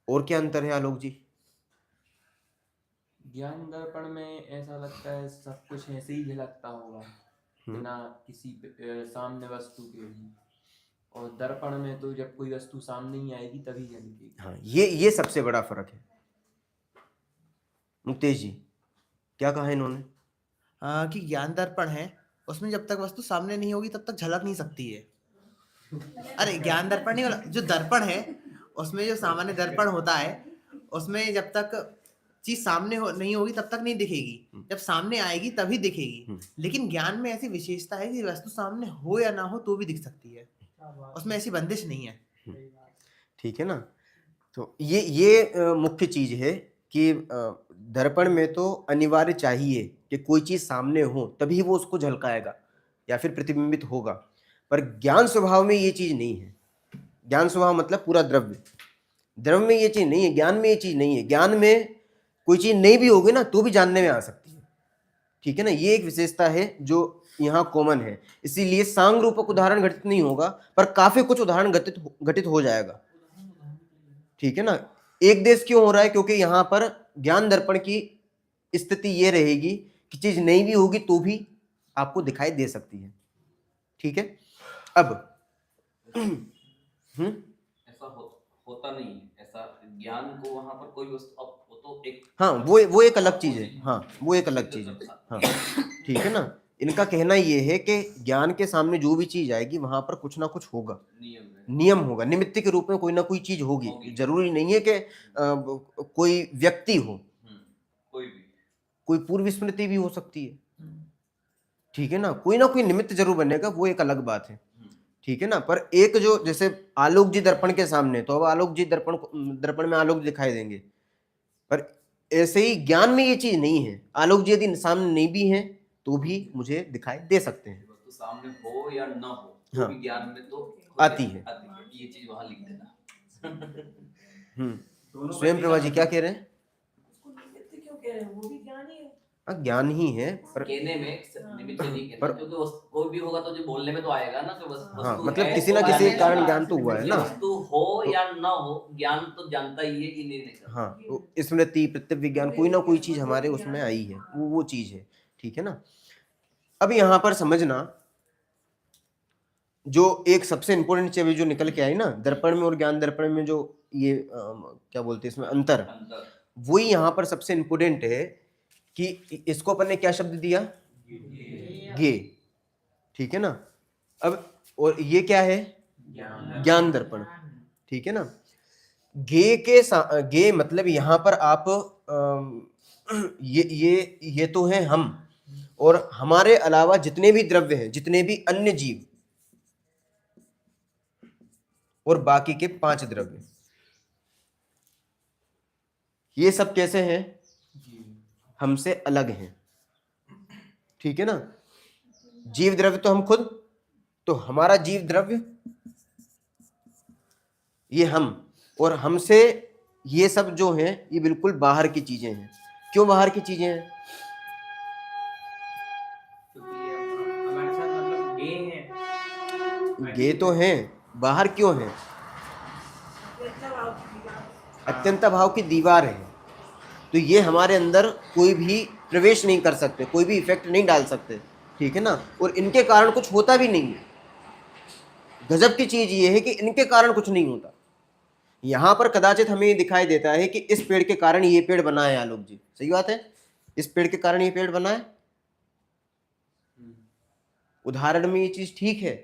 और क्या अंतर है आलोक जी? ज्ञान दर्पण में ऐसा लगता है सब कुछ ऐसे ही झलकता होगा बिना किसी सामने वस्तु के भी, और दर्पण में तो जब कोई वस्तु सामने ही आएगी तभी झलकेगी। हाँ, ये सबसे बड़ा फर्क है। मुक्तेश जी क्या कहा इन्होंने? कि ज्ञान दर्पण है उसमें जब तक वस्तु सामने नहीं होगी तब तक झलक नहीं सकती है। अरे ज्ञान दर्पण नहीं वाला, जो दर्पण है उसमें जो सामान्य दर्पण होता है उसमें जब तक चीज सामने नहीं होगी तब तक नहीं दिखेगी, जब सामने आएगी तभी दिखेगी। लेकिन ज्ञान में ऐसी विशेषता है कि वस्तु सामने हो या ना हो तो भी दिख सकती है, उसमें ऐसी बंदिश नहीं है। ठीक है ना। तो ये मुख्य चीज है कि दर्पण में तो अनिवार्य चाहिए कि कोई चीज सामने हो तभी वो उसको झलकाएगा या फिर प्रतिबिंबित होगा, पर ज्ञान स्वभाव में ये चीज नहीं है। ज्ञान स्वभाव मतलब पूरा द्रव्य में ये चीज नहीं है, ज्ञान में ये चीज नहीं है। ज्ञान में कोई चीज नहीं भी होगी ना तो भी जानने में आ सकती है। ठीक है ना, ये एक विशेषता है जो यहाँ कॉमन है। इसीलिए सांग रूपक उदाहरण घटित नहीं होगा, पर काफी कुछ उदाहरण घटित हो जाएगा। ठीक है ना। एक देश क्यों हो रहा है? क्योंकि यहाँ पर ज्ञान दर्पण की स्थिति ये रहेगी कि चीज नहीं भी होगी तो भी आपको दिखाई दे सकती है। ठीक है। अब ऐसा होता नहीं है, ऐसा ज्ञान को वहां पर कोई वस्तु, अब वो तो एक, हाँ वो एक अलग चीज है। हाँ वो एक अलग चीज है। हाँ ठीक है ना। इनका कहना ये है कि ज्ञान के सामने जो भी चीज आएगी वहां पर कुछ ना कुछ होगा, नियम होगा, निमित्त के रूप में कोई ना कोई चीज होगी। जरूरी नहीं है कि कोई व्यक्ति हो, कोई पूर्व स्मृति भी हो सकती है। ठीक है ना, कोई ना कोई निमित्त जरूर बनेगा, वो एक अलग बात है। ठीक है ना। पर एक जो जैसे आलोक जी दर्पण के सामने, तो अब आलोक जी दर्पण में आलोक दीखाई देंगे, पर ऐसे ही ज्ञान में ये चीज नहीं है। आलोक जी यदि सामने नहीं भी है तो भी मुझे दिखाई दे सकते हैं। वस्तु सामने हो या ना हो हाँ, भी ज्ञान में तो आती है। ये चीज वहां लिख देना। स्वयं प्रभा जी क्या कह रहे हैं? उसको निमित्त क्यों कह रहे हैं, वो भी ज्ञान ही है। ज्ञान ही है, पर कहने में निमित्त नहीं कहते, क्योंकि कोई भी होगा तो जो बोलने में तो आएगा ना, कि वस्तु हाँ, मतलब है किसी ना तो किसी आएगा। कारण ज्ञान तो हुआ है ना। वस्तु हो या ना हो ज्ञान तो जानता ही है कि नहीं। हाँ, तो स्मृति, प्रत्यक्ष विज्ञान, कोई ना कोई चीज हमारे उसमें आई है, वो चीज है। ठीक है ना। अब यहाँ पर समझना, जो एक सबसे इंपॉर्टेंट चीज जो निकल के आई ना दर्पण में और ज्ञान दर्पण में, जो ये क्या बोलते हैं इसमें अंतर, वही यहाँ पर सबसे इंपॉर्टेंट है कि इसको अपन ने क्या शब्द दिया? गे। ठीक है ना। अब और ये क्या है? ज्ञान दर्पण। ठीक है ना। गे मतलब यहाँ पर आप ये तो है हम, और हमारे अलावा जितने भी द्रव्य हैं, जितने भी अन्य जीव, और बाकी के 5 द्रव्य, ये सब कैसे हैं? हमसे अलग हैं। ठीक है ना। जीव द्रव्य तो हम खुद, तो हमारा जीव द्रव्य ये हम, और हमसे ये सब जो हैं ये बिल्कुल बाहर की चीजें हैं। क्यों बाहर की चीजें हैं? हमारे साथ मतलब गे हैं, गे तो हैं, बाहर क्यों हैं? अत्यंत भाव की दीवार है। तो ये हमारे अंदर कोई भी प्रवेश नहीं कर सकते, कोई भी इफेक्ट नहीं डाल सकते। ठीक है ना। और इनके कारण कुछ होता भी नहीं है। गजब की चीज ये है कि इनके कारण कुछ नहीं होता। यहाँ पर कदाचित हमें दिखाई देता है कि इस पेड़ के कारण ये पेड़ बना है। आलोक जी, सही बात है, इस पेड़ के कारण ये पेड़ बना है। उदाहरण में ये चीज ठीक है,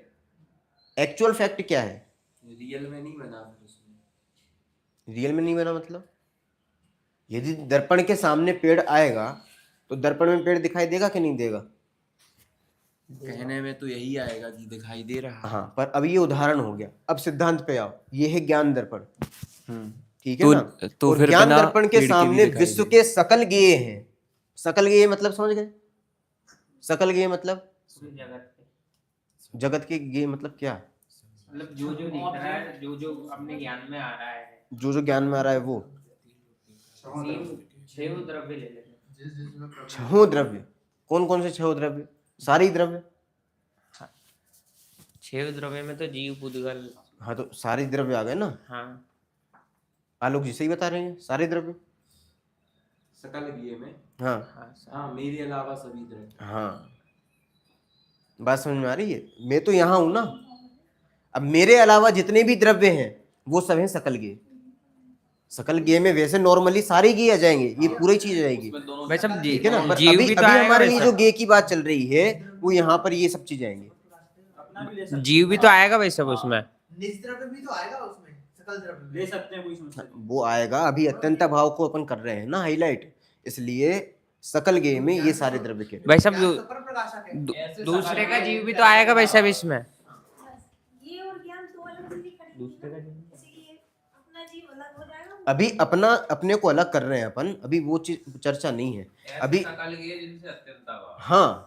एक्चुअल फैक्ट क्या है? रियल में नहीं बना। रियल में नहीं बना मतलब, यदि दर्पण के सामने पेड़ आएगा तो दर्पण में पेड़ दिखाई देगा कि नहीं देगा? कहने में तो यही आएगा कि दिखाई दे रहा है। हाँ, पर अब ये उदाहरण हो गया। अब सिद्धांत पे आओ, ये है ज्ञान दर्पण। ठीक है तो, ना। तो और फिर ज्ञान बिना दर्पण के पेड़ के भी सामने दिखाई विश्व दे। के सकल गेय हैं। सकल गेय मतलब समझ गए? सकल गेय मतलब जगत के गेय मतलब क्या? मतलब जो जो दिख रहा है, जो जो अपने ज्ञान में आ रहा है, जो ज्ञान में आ रहा है वो। 6 द्रव्य ले लेते हैं। 6 द्रव्य, कौन कौन से 6 द्रव्य? सारी द्रव्य। 6 द्रव्य में तो जीव पुद्गल। हाँ, तो सारे द्रव्य आ गए ना। हाँ, आलोक जी सही बता रहे हैं, सारे द्रव्य। सकल गिए में। हाँ हाँ, मेरे अलावा सभी द्रव्य। हाँ, बात समझ में आ रही है? मैं तो यहाँ हूं ना। अब मेरे अलावा जितने भी द्रव्य हैं वो सब हैं सकल गेय। सकल गे में वैसे नॉर्मली सारे गे आ जाएंगे, ये पूरी चीज आ जाएगी, उसमें दोनों भाई साहब ठीक है ना। पर जीव अभी भी तो अभी आएगा हमारे भाई लिए जो साहब, गे की बात चल रही है वो यहाँ पर ये सब चीजें आएंगी। अपना भी ले सकते जीव भी तो आएगा भाई साहब उसमें। निज द्रव्य भी तो आएगा उसमें, सकल द्रव्य हैं, में। ले सकते हैं, कोई समस्या नहीं। वो आएगा, अभी अत्यंत भाव को अपन कर रहे हैं ना हाईलाइट, इसलिए सकल गे में ये सारे द्रव्य के। भाई साहब ज्ञान स्वपर प्रकाशक है। दूसरे का जीव भी तो आएगा भाई साहब इसमें। ये और ज्ञान तो अलग चीजें खड़ी है ना, इसीलिए अपना जीव अलग हो जाएगा। अभी अपना अपने को अलग कर रहे हैं अपन, अभी वो चीज चर्चा नहीं है अभी। हाँ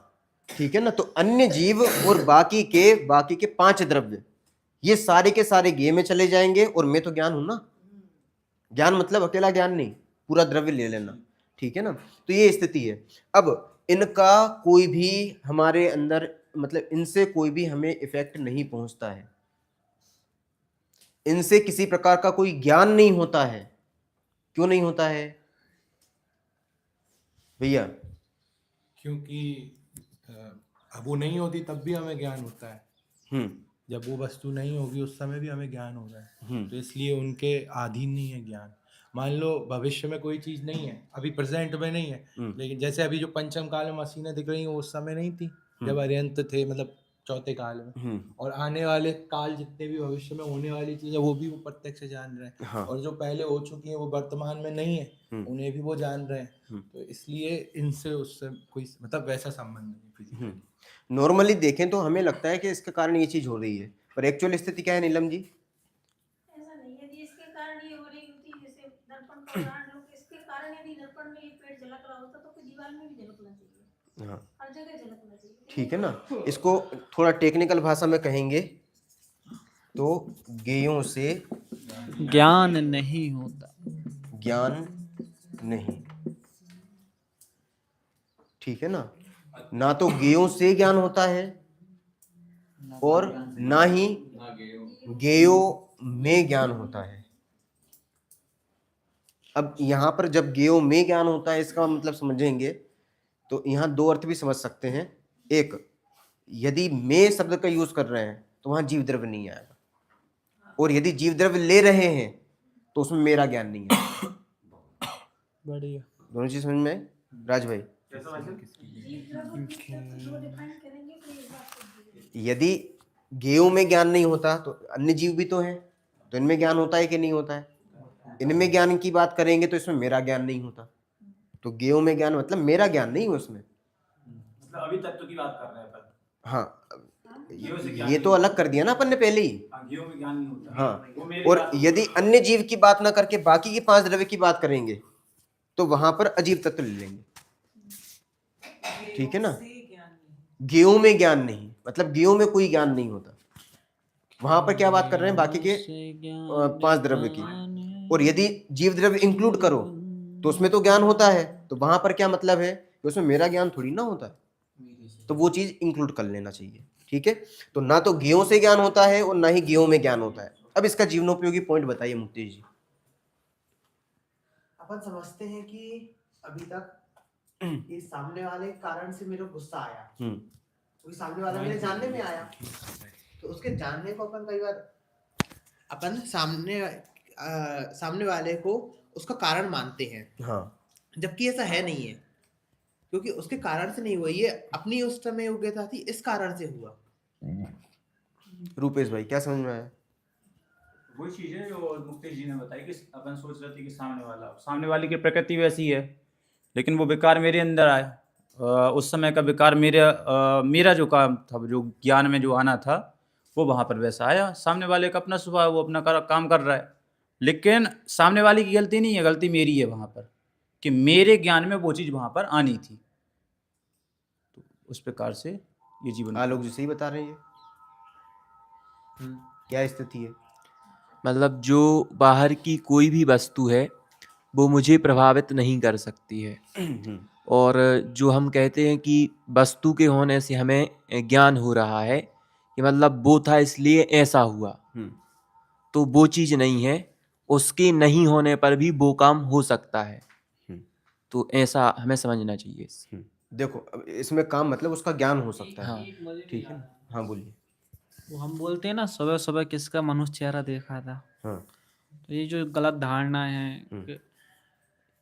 ठीक है ना, तो अन्य जीव और बाकी के 5 द्रव्य ये सारे के सारे गे में चले जाएंगे, और मैं तो ज्ञान हूं ना, ज्ञान मतलब अकेला ज्ञान नहीं, पूरा द्रव्य ले लेना, ठीक है ना। तो ये स्थिति है। अब इनका कोई भी हमारे अंदर मतलब इनसे कोई भी हमें इफेक्ट नहीं पहुंचता है, इनसे किसी प्रकार का कोई ज्ञान नहीं होता है। क्यों नहीं होता है भैया? क्योंकि अब वो नहीं होती तब भी हमें ज्ञान होता है, जब वो वस्तु नहीं होगी उस समय भी हमें ज्ञान हो रहा है, तो इसलिए उनके अधीन नहीं है ज्ञान। मान लो भविष्य में कोई चीज नहीं है, अभी प्रेजेंट में नहीं है, लेकिन जैसे अभी जो पंचम काल में मशीनें दिख रही हैं वो उस समय नहीं थी जब अरिहंत थे, मतलब चौथे काल में। और आने वाले काल जितने भी भविष्य में होने वाली चीजें वो भी वो प्रत्यक्ष जान रहे हैं। हाँ। और जो पहले हो चुकी हैं वो वर्तमान में नहीं है, उन्हें भी वो जान रहे हैं। तो इसलिए इनसे उससे कोई मतलब वैसा संबंध नहीं फिजिकली। नॉर्मली देखें तो हमें लगता है कि इसके कारण ये चीज हो रही है, पर एक्चुअल स्थिति क्या है नीलम जी? ऐसा नहीं है जी, इसके कारण ये हो रही होती, जैसे दर्पण का उदाहरण लो, इसके कारण यदि दर्पण में ये पेड़ झलक रहा होता तो फिर दीवार में भी झलकना चाहिए। हाँ हर जगह झलकना चाहिए। ठीक है ना। इसको थोड़ा टेक्निकल भाषा में कहेंगे तो गेयों से ज्ञान नहीं होता। ज्ञान नहीं, ठीक है ना। ना तो गेयों से ज्ञान होता है और ना ही गेयों में ज्ञान होता है। अब यहाँ पर जब गेयों में ज्ञान होता है इसका मतलब समझेंगे तो यहाँ 2 अर्थ भी समझ सकते हैं। एक, यदि में शब्द का यूज कर रहे हैं तो वहां जीव द्रव्य नहीं आएगा, और यदि जीव द्रव्य ले रहे हैं तो उसमें मेरा ज्ञान नहीं है। बढ़िया, दोनों चीज समझ में आए राज भाई? यदि गेयों में ज्ञान नहीं होता तो अन्य जीव भी तो हैं, तो इनमें ज्ञान होता है कि नहीं होता है? इनमें ज्ञान की बात करेंगे तो इसमें मेरा ज्ञान नहीं होता। तो गेयों में ज्ञान मतलब मेरा ज्ञान नहीं है उसमें। मतलब अभी तत्व की बात कर रहे हैं अपन। हाँ गेयों से ज्ञान ये तो अलग कर दिया ना अपन ने पहले ही। गेयों में ज्ञान नहीं होता। हाँ, वो मेरी और बात- यदि अन्य जीव की बात ना करके बाकी के 5 द्रव्य की बात करेंगे तो वहां पर अजीव तत्व ले लेंगे, ठीक है ना। गेयों में ज्ञान नहीं मतलब गेयों में कोई ज्ञान नहीं होता। वहां पर क्या बात कर रहे हैं? बाकी के 5 द्रव्य की। और यदि जीव द्रव्य इंक्लूड करो तो उसमें तो ज्ञान होता है, तो वहां पर क्या मतलब है कि उसमें मेरा ज्ञान थोड़ी ना होता है, तो वो चीज इंक्लूड कर लेना चाहिए, ठीक है। तो ना तो गेयों से ज्ञान होता है और ना ही गेयों में ज्ञान होता है। अब इसका जीवनोपयोगी पॉइंट बताइए मुक्ति जी। अपन समझते हैं कि अभी तक ये सामने वाले कारण से मेरे को गुस्सा आया, क्योंकि सामने वाला मेरे जानने में आया, तो उसके जानने को अपन कई बार अपन सामने वाले को उसका कारण मानते हैं। हाँ, जबकि ऐसा है नहीं है, क्योंकि उसके कारण से नहीं हुआ, ये अपनी उस समय योग्यता थी, इस कारण से हुआ। रूपेश भाई क्या समझ में आया? वही चीज है जो मुक्तेश जी ने बताई कि अपन सोच रहे थे कि सामने वाले की प्रकृति वैसी है, लेकिन वो विकार मेरे अंदर आया। उस समय का विकार मेरा जो काम था, जो ज्ञान में जो आना था, वो वहाँ पर वैसा आया। सामने वाले का अपना स्वभाव, वो अपना काम कर रहा है, लेकिन सामने वाले की गलती नहीं है, गलती मेरी है वहाँ पर कि मेरे ज्ञान में वो चीज़ वहाँ पर आनी थी। तो उस प्रकार से ये जीवन। आलोक जी सही बता रहे हैं। क्या स्थिति है? मतलब जो बाहर की कोई भी वस्तु है वो मुझे प्रभावित नहीं कर सकती है। और जो हम कहते हैं कि वस्तु के होने से हमें ज्ञान हो रहा है कि मतलब वो था इसलिए ऐसा हुआ, तो वो चीज़ नहीं है। उसके नहीं होने पर भी वो काम हो सकता है, तो ऐसा हमें समझना चाहिए। देखो अब इसमें काम मतलब उसका ज्ञान हो सकता है। हाँ। ठीक है ना। हाँ बोलिए। वो हम बोलते हैं ना, सुबह सुबह किसका मनुष्य चेहरा देखा था। हाँ। ये जो गलत धारणा है कि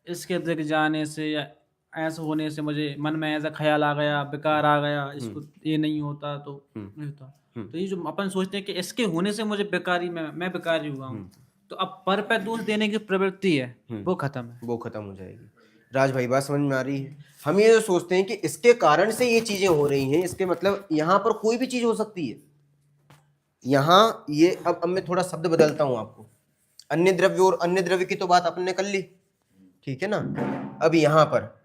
इसके दिख जाने से या ऐसा होने से मुझे मन में ऐसा ख्याल आ गया, विकार आ गया, इसको ये नहीं होता तो नहीं होता। तो ये जो अपन सोचते हैं कि इसके होने से मुझे बेकारी मैं बेकारी हुआ हूँ, तो अब पर पे दोष देने की प्रवृत्ति है वो खत्म है। वो खत्म हो जाएगी। राज भाई बात समझ में आ रही है? हम ये जो सोचते हैं कि इसके कारण से ये चीजें हो रही हैं, इसके मतलब यहाँ पर कोई भी चीज हो सकती है। यहाँ ये अब मैं थोड़ा शब्द बदलता हूँ आपको। अन्य द्रव्य और अन्य द्रव्य की तो बात अपन ने कर ली, ठीक है ना। अब यहाँ पर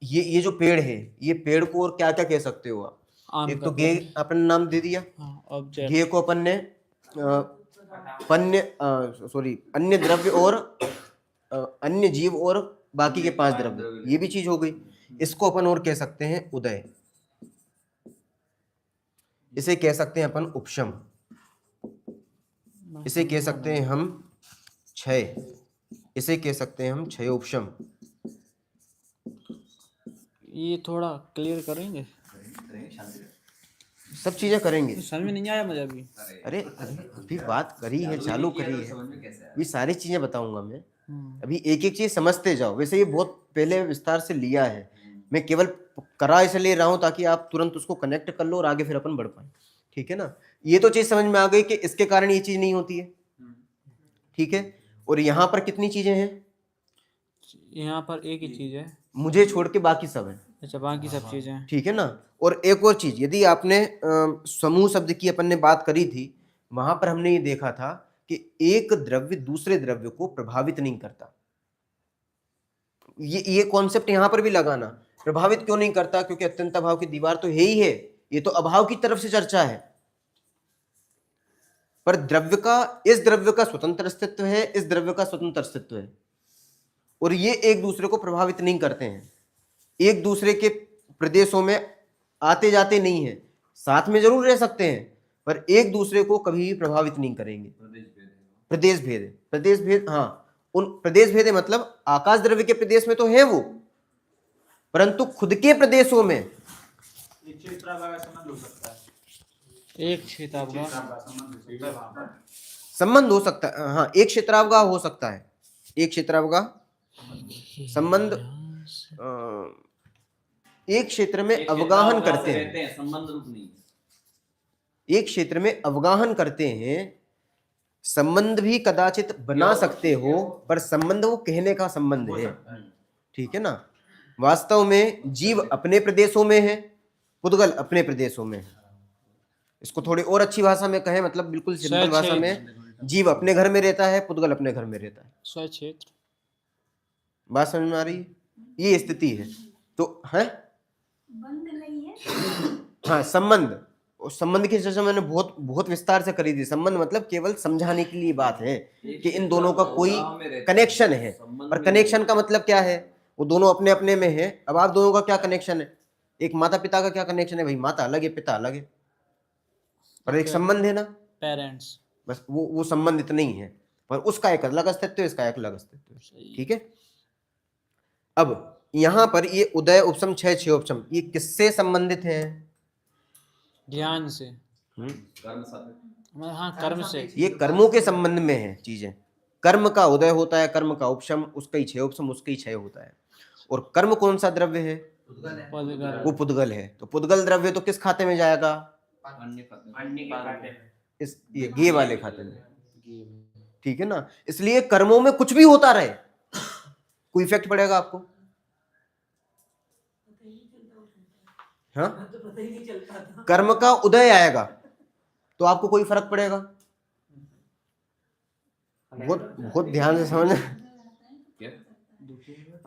ये जो पेड़ है, ये पेड़ को और क्या क्या कह सकते हो आप? एक तो गे अपन ने नाम दे दिया, गे को अपन ने अन्य द्रव्य और अन्य जीव और बाकी के 5 द्रव्य, ये भी चीज हो गई। इसको अपन और कह सकते हैं उदय, इसे कह सकते हैं अपन उपशम, इसे कह सकते हैं हम क्षय, इसे कह सकते हैं हम क्षय उपशम। ये थोड़ा क्लियर करेंगे? सब चीजें करेंगे। समझ में नहीं आया मुझे अभी। अरे अभी बात करी है, चालू करी है, ये सारी चीजें बताऊंगा मैं। अभी एक एक चीज समझते जाओ। वैसे ये बहुत पहले विस्तार से लिया है, मैं केवल करा इसलिए रहा हूं ताकि आप तुरंत उसको कनेक्ट कर लो और आगे फिर अपन बढ़ पाए, ठीक है ना। ये तो चीज समझ में आ गई कि इसके कारण ये चीज नहीं होती है, ठीक है। और यहाँ पर कितनी चीजें हैं? यहाँ पर एक ही चीज है, मुझे छोड़ के बाकी सब है। अच्छा, बाकी सब चीजें, ठीक है ना। और एक और चीज, यदि आपने समूह शब्द की अपन ने बात करी थी, वहां पर हमने ये देखा था कि एक द्रव्य दूसरे द्रव्य को प्रभावित नहीं करता। ये कॉन्सेप्ट यहां पर भी लगाना, प्रभावित क्यों नहीं करता? क्योंकि अत्यंत अभाव की दीवार तो है ही है, ये तो अभाव की तरफ से चर्चा है। पर द्रव्य का, इस द्रव्य का स्वतंत्र अस्तित्व है, इस द्रव्य का स्वतंत्र अस्तित्व है, और ये एक दूसरे को प्रभावित नहीं करते हैं, एक दूसरे के प्रदेशों में आते जाते नहीं है, साथ में जरूर रह सकते हैं पर एक दूसरे को कभी भी प्रभावित नहीं करेंगे। प्रदेश भेद है, प्रदेश भेद, हाँ, उन प्रदेश भेद है मतलब आकाश द्रव्य के प्रदेश में तो है वो, परंतु खुद के प्रदेशों में एक क्षेत्राभाग का संबंध हो सकता है, एक क्षेत्राभाग संबंध हो सकता है। हाँ, एक क्षेत्रावगाह हो सकता है, एक क्षेत्रावगाह संबंध, एक क्षेत्र में अवगाहन करते हैं, संबंध रूप नहीं, एक क्षेत्र में अवगाहन करते हैं। संबंध भी कदाचित बना सकते हो, पर संबंध वो कहने का संबंध है, ठीक है ना। वास्तव में जीव अपने प्रदेशों में है, पुद्गल अपने प्रदेशों में है। इसको थोड़ी और अच्छी भाषा में कहें, मतलब बिल्कुल सिंपल भाषा में, जीव अपने घर में रहता है, पुद्गल अपने घर में रहता है। स्वक्षेत्र, बात समझ में आ रही है? ये स्थिति है। तो है बंद नहीं है। हाँ, संबंध, और संबंध की चर्चा मैंने बहुत विस्तार से करी थी। संबंध मतलब केवल समझाने के लिए बात है कि इन दोनों का कोई कनेक्शन है, पर कनेक्शन का मतलब क्या है? वो दोनों अपने अपने में है। अब आप दोनों का क्या कनेक्शन है? एक माता पिता का क्या कनेक्शन है? भाई माता अलग है, पिता अलग है, पर एक संबंध है ना, पेरेंट्स, बस वो संबंध इतना ही है, पर उसका एक अलग अस्तित्व है, इसका एक अलग अस्तित्व है, ठीक है। अब यहाँ पर ये उदय उपशम क्षय क्षय उपशम, ये किससे संबंधित है? ज्ञान से, कर्म साथ, हाँ कर्म से, ये कर्मों के संबंध में है चीजें। कर्म का उदय होता है, कर्म का उपशम, उसका ही क्षय उपशम, उसका ही क्षय होता है। और कर्म कौन सा द्रव्य है? वो पुद्गल है। तो पुद्गल द्रव्य तो किस खाते में जाएगा? इस ये गे वाले खाते में, ठीक है ना। इसलिए कर्मों में कुछ भी होता रहे, कोई इफेक्ट पड़ेगा आपको? हाँ, कर्म का उदय आएगा तो आपको कोई फर्क पड़ेगा? बहुत ध्यान से समझना।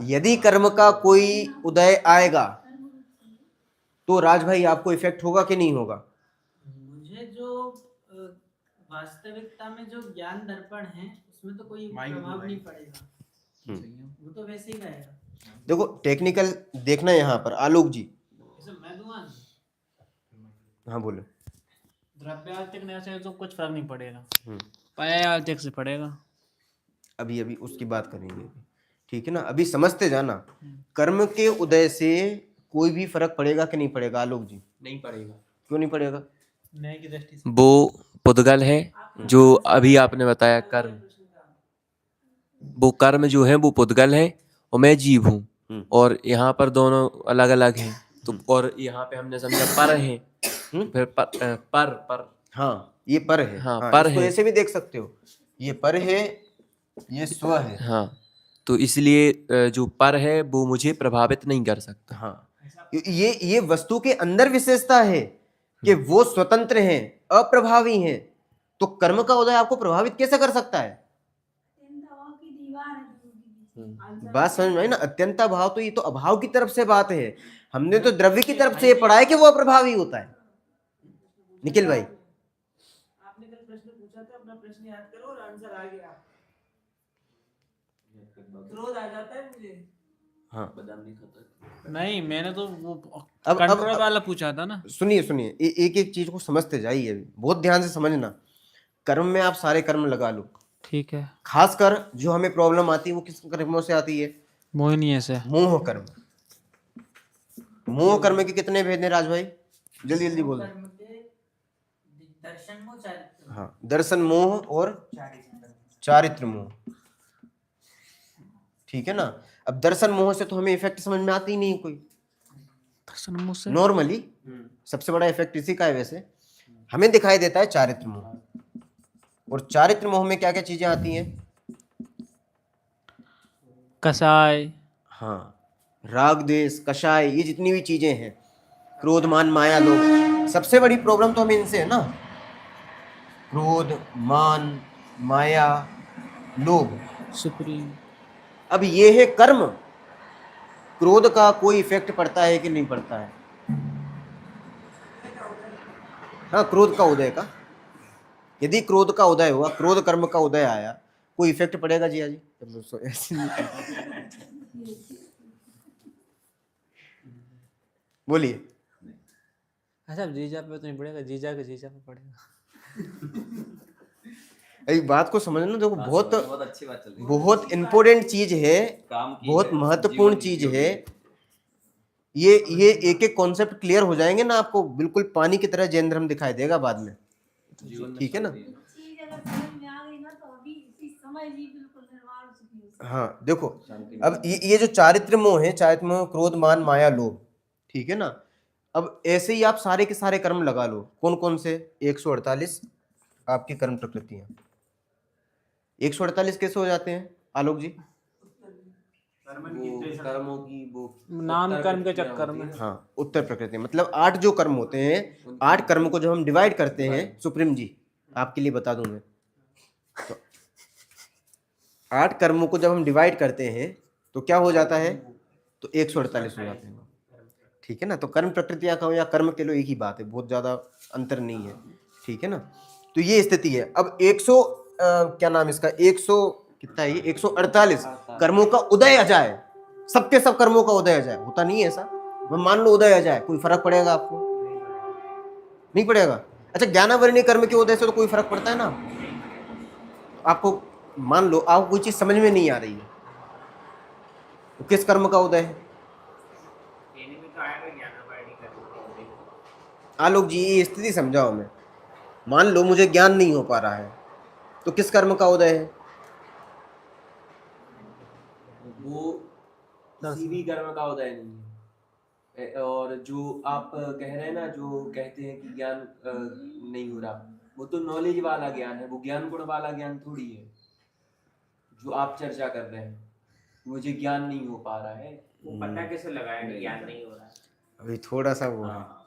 यदि कर्म का कोई उदय आएगा तो राज भाई आपको इफेक्ट होगा कि नहीं होगा? मुझे जो वास्तविकता में जो ज्ञान दर्पण है उसमें तो कोई प्रभाव नहीं पड़ेगा, वो तो वैसे ही रहेगा। देखो टेक्निकल देखना यहाँ पर, आलोक जी। मैं दूंगा, हाँ बोलो। द्रव्यार्थिक से तो कुछ फर्क नहीं पड़ेगा, पर्यायार्थिक से पड़ेगा। अभी उसकी बात करेंगे, ठीक है ना। अभी समझते जाना, कर्म के उदय से कोई भी फर्क पड़ेगा कि नहीं पड़ेगा? आलोक जी। नहीं पड़ेगा। क्यों नहीं पड़ेगा? न्याय की दृष्टि से वो पुद्गल है जो अभी आपने बताया कर्म, वो कर्म जो है वो पुद्गल है और मैं जीव हूँ, और यहाँ पर दोनों अलग अलग हैं। तो और यहाँ पे हमने समझा पर है, फिर पर हाँ, ये पर है। हाँ, हाँ, पर इसको है। ऐसे भी देख सकते हो, ये पर है, ये स्व है। हाँ, तो इसलिए जो पर है वो मुझे प्रभावित नहीं कर सकता। हाँ, ये वस्तु के अंदर विशेषता है कि वो स्वतंत्र हैं, अप्रभावी हैं। तो कर्म का उदय आपको प्रभावित कैसे कर सकता है? की दीवार है दोनों के बीच। बात समझ में आई ना? अत्यंता भाव, तो ये तो अभाव की तरफ से बात है। हमने तो द्रव्य की तरफ से ये पढ़ा है कि वो अप्रभावी होता है। निखिल भाई, आपने कल प्रश्न पूछा था, अपना प्रश्न याद करो और आंसर आ गया। क्रोध आ जाता है मुझे। हाँ, बादाम नहीं खाता। नहीं, मैंने तो वो अब कंट्रोल वाला पूछा था ना। सुनिए सुनिए, एक एक चीज को समझते जाइए, बहुत ध्यान से समझना। कर्म में आप सारे कर्म लगा लो, ठीक है। खासकर जो हमें प्रॉब्लम आती है वो किस कर्मों से आती है? मोहिनी से। मोह कर्म। मोह कर्म के कितने भेद हैं राज भाई? जल्दी जल्दी बोलो। दर्शन मोह, चारित्र। हाँ, दर्शन मोह और चारित्र मोह, ठीक है ना? अब दर्शन मोह से तो हमें इफेक्ट समझ में आती ही नहीं कोई। दर्शन मोह से नॉर्मली सबसे बड़ा इफेक्ट इसी का है। वैसे हमें दिखाई देता है चारित्र मोह, और चारित्र मोह में क्या क्या चीजें आती हैं? कसाय, हाँ, राग द्वेष कषाय, ये जितनी भी चीजें हैं, क्रोध मान माया लोभ, सबसे बड़ी प्रॉब्लम तो हमें इनसे है ना। क्रोध मान माया लोभ, सुप्रीम। अब ये है कर्म। क्रोध का कोई इफेक्ट पड़ता है कि नहीं पड़ता है? हाँ, क्रोध का उदय का, यदि क्रोध का उदय हुआ, क्रोध कर्म का उदय आया, कोई इफेक्ट पड़ेगा जी? जी बोलिए। अच्छा, जीजा पे तो नहीं पड़ेगा, जीजा के जीजा पे पड़ेगा। एक बात को समझना, देखो बहुत अच्छी बात चल रही है। बहुत इंपॉर्टेंट चीज है, काम की बहुत है, महत्वपूर्ण जीवन चीज की है। ये एक एक कॉन्सेप्ट क्लियर हो जाएंगे ना, आपको बिल्कुल पानी की तरह जैन धर्म दिखाई देगा बाद में। ठीक है ना? चीज अगर समझ में आ गई ना, तो अभी इसी समय जी बिल्कुल निर्वाण हो चुकी है। हाँ, देखो अब ये जो चारित्र मोह है, चारित्र मोह क्रोध मान माया लोभ, ठीक है ना? अब ऐसे ही आप सारे के सारे कर्म लगा लो। कौन कौन से? 148 आपकी कर्म प्रकृतियां। 148 कैसे हो जाते हैं आलोक जी? कर्मों की वो नाम कर्म के चक्कर में। हाँ, उत्तर प्रकृति, मतलब 8 जो कर्म होते हैं, 8 कर्म को जब हम डिवाइड करते हैं, सुप्रीम जी आपके लिए बता दूं मैं, तो 8 कर्मों को जब हम डिवाइड करते हैं तो क्या हो जाता है? तो 148 हो जाते हैं। ठीक है ना? तो कर्म प्रकृतियां कहो या कर्म के लो, एक ही बात है, बहुत ज्यादा अंतर नहीं है। ठीक है ना? तो ये स्थिति है। अब 100 क्या नाम इसका, 100 कितना है ये, 148 कर्मों का उदय आ जाए, सबके सब कर्मों का उदय आ जाए, होता नहीं है ऐसा। मैं मान लो उदय आ जाए, कोई फर्क पड़ेगा आपको? नहीं पड़ेगा। अच्छा, ज्ञानावरणीय कर्म के उदय से तो कोई फर्क पड़ता है ना आपको? मान लो आपको कोई चीज समझ में नहीं आ रही है, तो किस कर्म का उदय है? आलोक जी, ये स्थिति समझाओ मैं। मान लो मुझे ज्ञान नहीं हो पा रहा है, तो किस कर्म का उदय है? वो किसी भी कर्म का उदय नहीं है। और जो आप कह रहे हैं ना, जो कहते हैं कि ज्ञान नहीं हो रहा, वो तो नॉलेज वाला ज्ञान है, वो ज्ञान गुण वाला ज्ञान थोड़ी है जो आप चर्चा कर रहे हैं। मुझे ज्ञान नहीं हो पा रहा है, वो पता कैसे लगाया कि ज्ञान नहीं हो रहा है? अभी थोड़ा सा वो है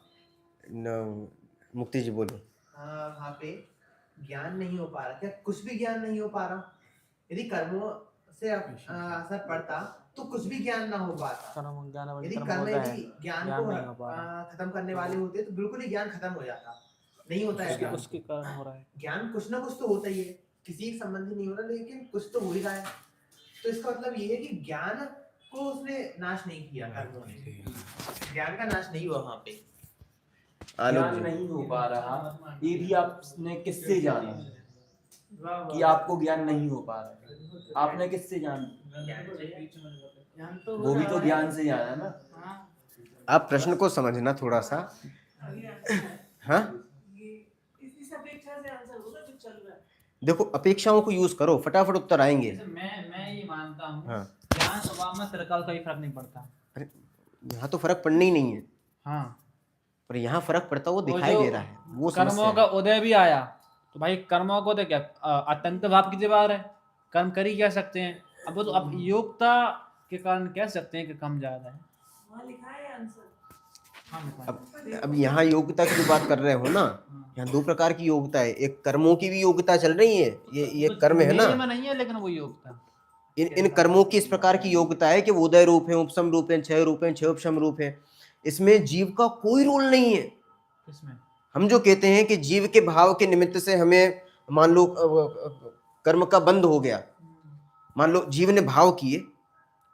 मुक्ति जी बोलो। वहाँ पे ज्ञान नहीं हो पा रहा, क्या कुछ भी ज्ञान नहीं हो पा रहा? यदि कर्मों से असर पड़ता तो कुछ भी ज्ञान ना हो पाता। यदि कर्म ज्ञान को खत्म करने वाले होते तो बिल्कुल ही ज्ञान खत्म हो जाता। नहीं होता है ज्ञान, उसके कारण हो रहा है। ज्ञान कुछ ना कुछ तो होता ही है, किसी एक संबंधी नहीं हो रहा, लेकिन कुछ तो हो ही रहा है। तो इसका मतलब ये है कि ज्ञान को उसने नाश नहीं किया, कर्मों ने ज्ञान का नाश नहीं हुआ वहाँ पे। ज्ञान नहीं हो पा रहा, ये भी आपने किससे जाना कि आपको ज्ञान नहीं हो पा रहा? आपने किससे जाना? वो भी तो ज्ञान से जाना ना। आप प्रश्न को समझना थोड़ा सा। हाँ, इस अपेक्षा से आंसर होगा जो चल रहा है। देखो अपेक्षाओं को यूज करो, फटाफट उत्तर आएंगे। मैं जानता हूँ, हाँ। ज्ञान स्वभाव में त्रिकाल का ही फर्क नहीं पड़ता। अरे यहाँ तो फर्क पड़ना ही नहीं है, हाँ, पर यहाँ फर्क पड़ता वो वो दिखाई जो दे रहा है, वो कर्मों समस्या का है। उदय भी आया, तो भाई कर्मों को तो क्या अत्यंत भाव की दीवार है, कर्म कर ही क्या सकते हैं। अब वो तो अब योग्यता के कारण कह सकते हैं कि कम ज्यादा है। वहाँ लिखा है आंसर। हाँ, लिखा है। अब यहाँ योग्यता की जो बात कर रहे हो ना, यहाँ दो प्रकार की योग्यता है, एक कर्मों की भी योग्यता चल रही है, ये तो कर्म है ना, मेरे में नहीं है लेकिन वो योग्यता इन कर्मों की इस प्रकार की योग्यता है कि वो उदय रूप है, उपशम रूप है, क्षय रूप है, क्षय उपशम रूप है। इसमें जीव का कोई रोल नहीं है। किसमें? हम जो कहते हैं कि जीव के भाव के निमित्त से हमें मान लो कर्म का बंध हो गया, मान लो जीव ने भाव किए,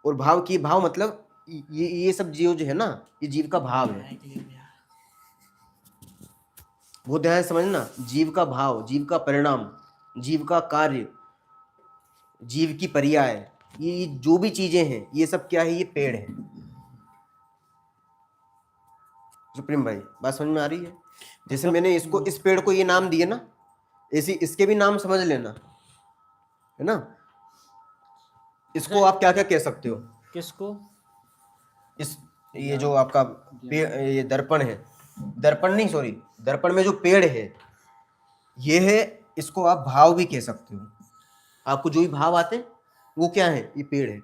और भाव किए, भाव मतलब ये सब जीव जो है ना, ये जीव का भाव है। वो ध्यान से समझना, जीव का भाव, जीव का परिणाम, जीव का कार्य, जीव की पर्याय, ये जो भी चीजें हैं ये सब क्या है, ये पेड़ है। सुप्रीम भाई बात समझ में आ रही है? जैसे मैंने इसको, इस पेड़ को ये नाम दिए ना, ऐसे इसके भी नाम समझ लेना, है ना। इसको आप क्या क्या कह सकते हो? किसको? इस ये जो आपका पेड़, ये दर्पण है, दर्पण नहीं सॉरी, दर्पण में जो पेड़ है ये है, इसको आप भाव भी कह सकते हो। आपको जो भी भाव आते हैं वो क्या है, ये पेड़ है।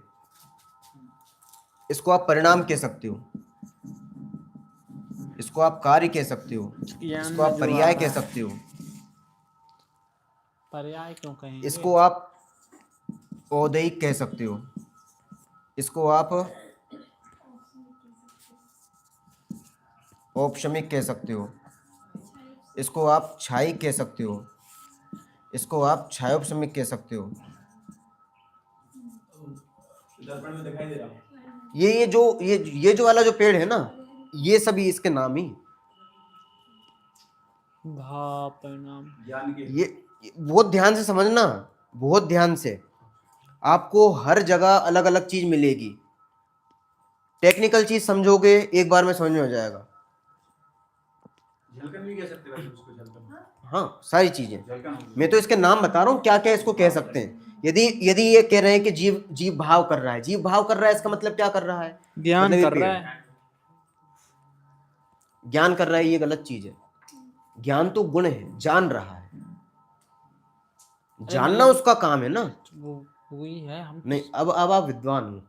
इसको आप परिणाम कह सकते हो, इसको आप कार्य कह सकते हो, इसको आप पर्याय कह सकते हो, पर्याय क्यों कहेंगे? इसको आप औदैहिक कह सकते हो, इसको आप औपशमिक कह सकते हो, इसको आप छायिक कह सकते हो, इसको आप छायोपशमिक कह सकते हो। दर्पण में दिखाई दे रहा हूँ। ये जो वाला जो पेड़ है ना, ये सभी इसके नाम ही, भाव परिणाम ज्ञान के ये बहुत ध्यान से समझना, बहुत ध्यान से। आपको हर जगह अलग अलग चीज मिलेगी। टेक्निकल चीज समझोगे एक बार में समझ में आ जाएगा। झलकन भी कह सकते हैं उसको, झलकन। हाँ, सारी चीजें झलकन होगी। मैं तो इसके नाम बता रहा हूँ क्या क्या इसको कह सकते हैं। यदि ये कह रहे हैं कि जीव भाव कर रहा है, जीव भाव कर रहा है, इसका मतलब क्या कर रहा है? ज्ञान मतलब ये कर रहा है। ज्ञान कर रहा है, ये गलत चीज है। ज्ञान तो गुण है, जान रहा है, जानना उसका काम है ना। वो वही है हम नहीं, अब आप विद्वान हो,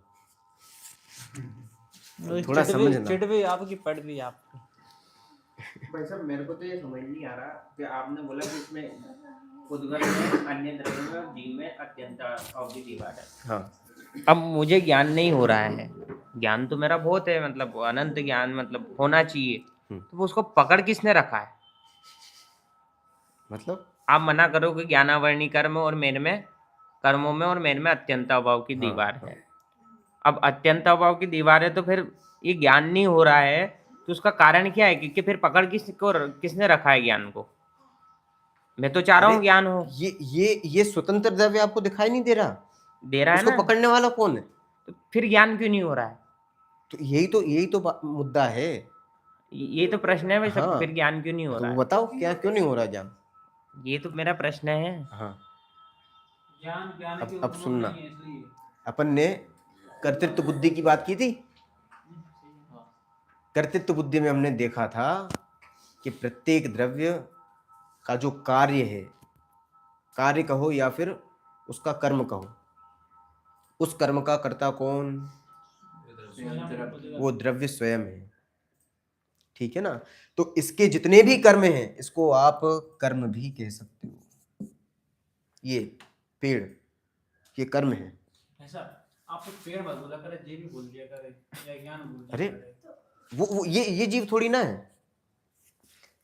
थोड़ा समझना। चिट भी आपकी, पढ़ भी आपकी। भाई साहब मेरे को तो ये समझ नहीं आ रहा कि आपने बोला कि इसमें उद्गत में, अन्य द्रव्य में और जीव में अत्यंत अवधि दीवार है। हाँ, अब मुझे ज्ञान नहीं हो रहा है, ज्ञान तो मेरा बहुत है, मतलब अनंत ज्ञान मतलब होना चाहिए, तो वो उसको पकड़ किसने रखा है? मतलब आप मना करो कि ज्ञानावरणी कर्म और मेरे में, कर्मों में और मेरे में अत्यंत अभाव की दीवार है। अब अत्यंत अभाव की दीवार है तो फिर ये ज्ञान नहीं हो रहा है, तो उसका कारण क्या है? क्योंकि फिर पकड़ किसने रखा है ज्ञान को? मैं तो चाह रहा हूँ ज्ञान हो। ये स्वतंत्र द्रव्य आपको दिखाई नहीं दे रहा? दे रहा है उसको ना, पकड़ने वाला कौन है? तो फिर ज्ञान क्यों नहीं हो रहा है? तो यही तो मुद्दा है। ये तो प्रश्न है भाई सब। हाँ, फिर ज्ञान क्यों नहीं हो तो रहा है? बताओ क्या, क्यों नहीं हो रहा ज्ञान? ये तो मेरा प्रश्न है। हाँ, ज्ञान अब सुनना, अपन ने कर्तृत्व बुद्धि की बात की थी। कर्तृत्व बुद्धि में हमने देखा था कि प्रत्येक द्रव्य का जो कार्य है, कार्य कहो या फिर उसका कर्म कहो, उस कर्म का कर्ता कौन? वो द्रव्य स्वयं है। ठीक है ना? तो इसके जितने भी कर्म हैं, इसको आप कर्म भी कह सकते हो। ये पेड़, ये कर्म है। ऐसा आप तो पेड़ मत बोला करे, जीव भी बोल दिया करे, या ज्ञान बोल दिया अरे करे। वो ये जीव थोड़ी ना है।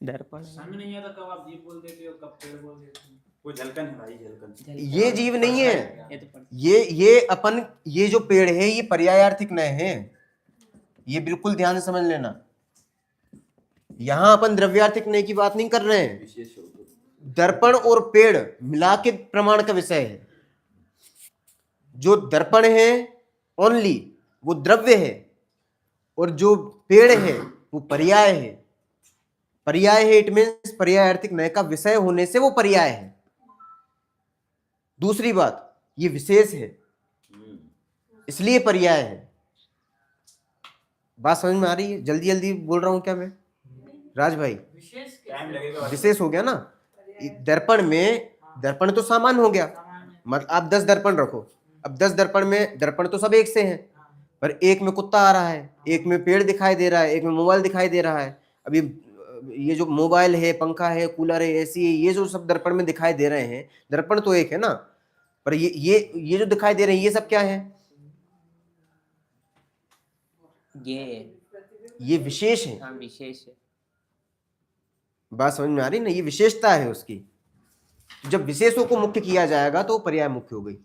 दर्पण समझ नहीं आता कब आप जीव बोल देते हो, कब पेड़ बोल देते हो। वो झलकन है भाई, झलकन। ये जीव नहीं है। ये तो पढ़- ये अपन, ये जो पेड़ है ये पर्यायार्थिक नय है। ये बिल्कुल ध्यान से समझ लेना। यहां अपन द्रव्यार्थिक नय की बात नहीं कर रहे हैं। दर्पण और पेड़ मिला के प्रमाण का विषय है। जो दर्पण है ओनली वो द्रव्य है, और जो पेड़ है वो पर्याय है। पर्याय है, इट मीन्स पर्यायार्थिक नय का विषय होने से वो पर्याय है। दूसरी बात, ये विशेष है। इसलिए पर्याय है। बात समझ में आ रही है? जल्दी जल्दी बोल रहा हूँ क्या मैं राज भाई? विशेष टाइम लगेगा। विशेष हो गया ना। दर्पण में, दर्पण तो सामान हो गया, मतलब आप 10 दर्पण रखो, अब 10 दर्पण में दर्पण तो सब एक से हैं, पर एक में कुत्ता आ रहा है, एक में पेड़ दिखाई दे रहा है, एक में मोबाइल दिखाई दे रहा है। अभी ये जो मोबाइल है, पंखा है, कूलर है, एसी है, ये जो सब दर्पण में दिखाई दे रहे हैं, दर्पण तो एक है ना, पर ये जो दिखाई दे रहे हैं ये सब क्या है? ये विशेष है। हाँ, विशेष है। बात समझ में आ रही ना? ये विशेषता है उसकी। जब विशेषों को मुख्य किया जाएगा तो पर्याय मुख्य हो गई,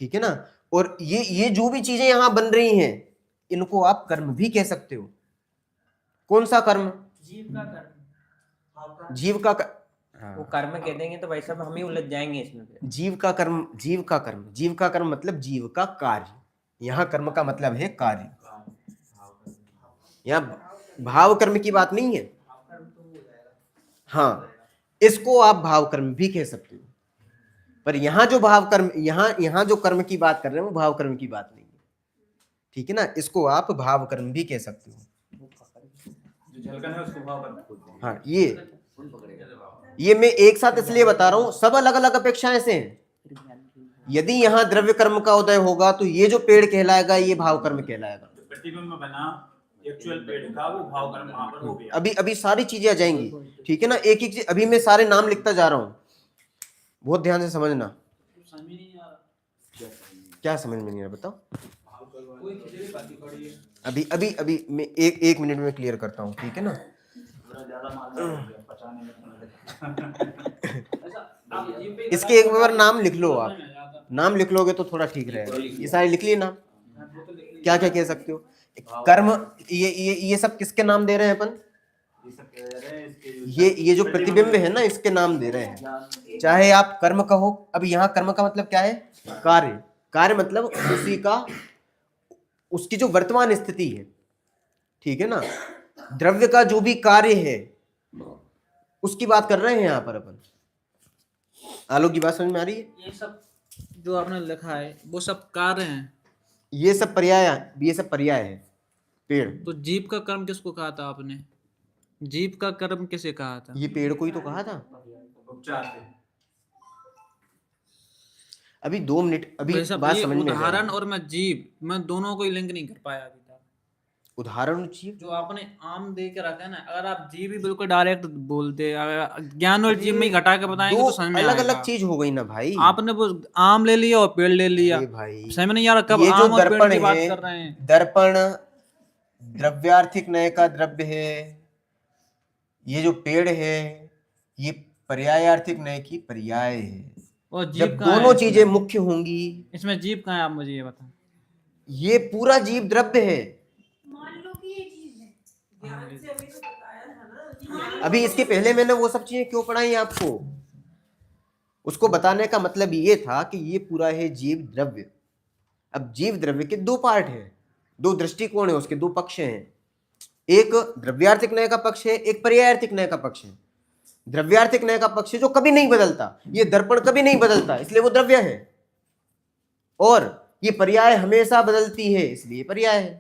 ठीक है ना। और ये जो भी चीजें यहां बन रही हैं, इनको आप कर्म भी कह सकते हो। कौन सा कर्म? जीव का कर्म। जीव का वो कर्म कह देंगे तो भाई साहब हम ही उलझ जाएंगे इसमें फिर। जीव का कर्म, जीव का कर्म, जीव का कर्म मतलब जीव का कार्य। यहाँ कर्म का मतलब है कार्य। यहाँ भाव कर्म की बात नहीं है। हाँ, इसको आप भाव कर्म भी कह सकते हो, पर यहाँ जो भाव कर्म, यहाँ जो कर्म की बात कर रहे हैं वो भाव कर्म की बात नहीं है, ठीक है ना। इसको आप भाव कर्म भी कह सकते हो। जो झलकन है उसको भाव कर्म बोलते हैं। हाँ, ये मैं एक साथ इसलिए बता रहा हूँ, सब अलग अलग अपेक्षाएं से हैं। यदि यहाँ द्रव्य कर्म का उदय होगा तो ये जो पेड़ कहलाएगा ये भाव कर्म कहलाएगा। प्रतिबिंब में बना एक्चुअल पेड़ का वो भाव कर्म वहां पर हो गया। अभी सारी चीजें आ जाएंगी, ठीक है ना। एक एक चीज अभी मैं सारे नाम लिखता जा रहा हूँ, बहुत ध्यान से समझना। क्या समझ में नहीं आ रहा बताओ? अभी मैं एक मिनट में क्लियर करता हूँ, ठीक है ना। इसके एक बार नाम लिख लो, आप नाम लिख लोगे तो थोड़ा ठीक रहेगा। ये सारे लिख लिए नाम, क्या क्या कह सकते हो? कर्म, ये सब किसके नाम दे रहे हैं अपन? ये जो प्रतिबिंब है ना, इसके नाम दे रहे हैं, चाहे आप कर्म कहो। अब यहाँ कर्म का मतलब क्या है? कार्य। कार्य मतलब उसी का, उसकी जो वर्तमान स्थिति है, ठीक है ना। द्रव्य का जो भी कार्य है उसकी बात कर रहे हैं यहाँ पर अपन। आलोक की बात समझ में आ रही है? ये सब जो आपने लिखा है वो सब कार्य हैं। ये सब पर्याय है। पेड़, तो जीव का कर्म किसको कहा था आपने? जीव का कर्म किसे कहा था? ये पेड़ को ही तो कहा था। उपचार से अभी 2 मिनट, अभी भाई साहब, बात ये समझ में आ उदाहरण रही है। और मैं जीव, मैं दोनों को ही लिंक नहीं कर पाया अभी तक। उदाहरण चाहिए जो आपने आम दे के रखा है ना, अगर आप जीव ही बिल्कुल डायरेक्ट बोलते, अगर ज्ञान और जीव में ही घटा के बताएंगे तो समझ में अलग आएगा। अलग चीज हो गई ना भाई। आपने वो आम ले लिया और पेड़ ले लिया, अरे भाई, समझ में नहीं आ रहा कब ये जो आम और पेड़ दर्पण की बात है, कर रहे हैं। दर्पण द्रव्यार्थिक नय का द्रव्य है। ये जो पेड़ है ये पर्यायार्थिक नय की पर्याय है। और जीव जब कहाँ है दोनों इसमें? चीजें मुख्य होंगी, इसमें जीव कहाँ है, आप मुझे ये बताएं। ये पूरा जीव द्रव्य है। मान लो कि ये चीज है, ज्ञान से अभी तो बताया था ना कि ज्ञान अभी इसके पहले मैंने वो सब चीजें क्यों पढ़ाई आपको? उसको बताने का मतलब ये था कि ये पूरा है जीव द्रव्य। अब जीव द्रव्य के 2 पार्ट हैं, 2 दृष्टिकोण है, उसके 2 पक्ष हैं। एक द्रव्यार्थिक नय का पक्ष है, एक पर्यायार्थिक नय का पक्ष है। द्रव्यार्थिक नय का पक्ष जो कभी नहीं बदलता, ये दर्पण कभी नहीं बदलता इसलिए वो द्रव्य है, और ये पर्याय हमेशा बदलती है इसलिए पर्याय है।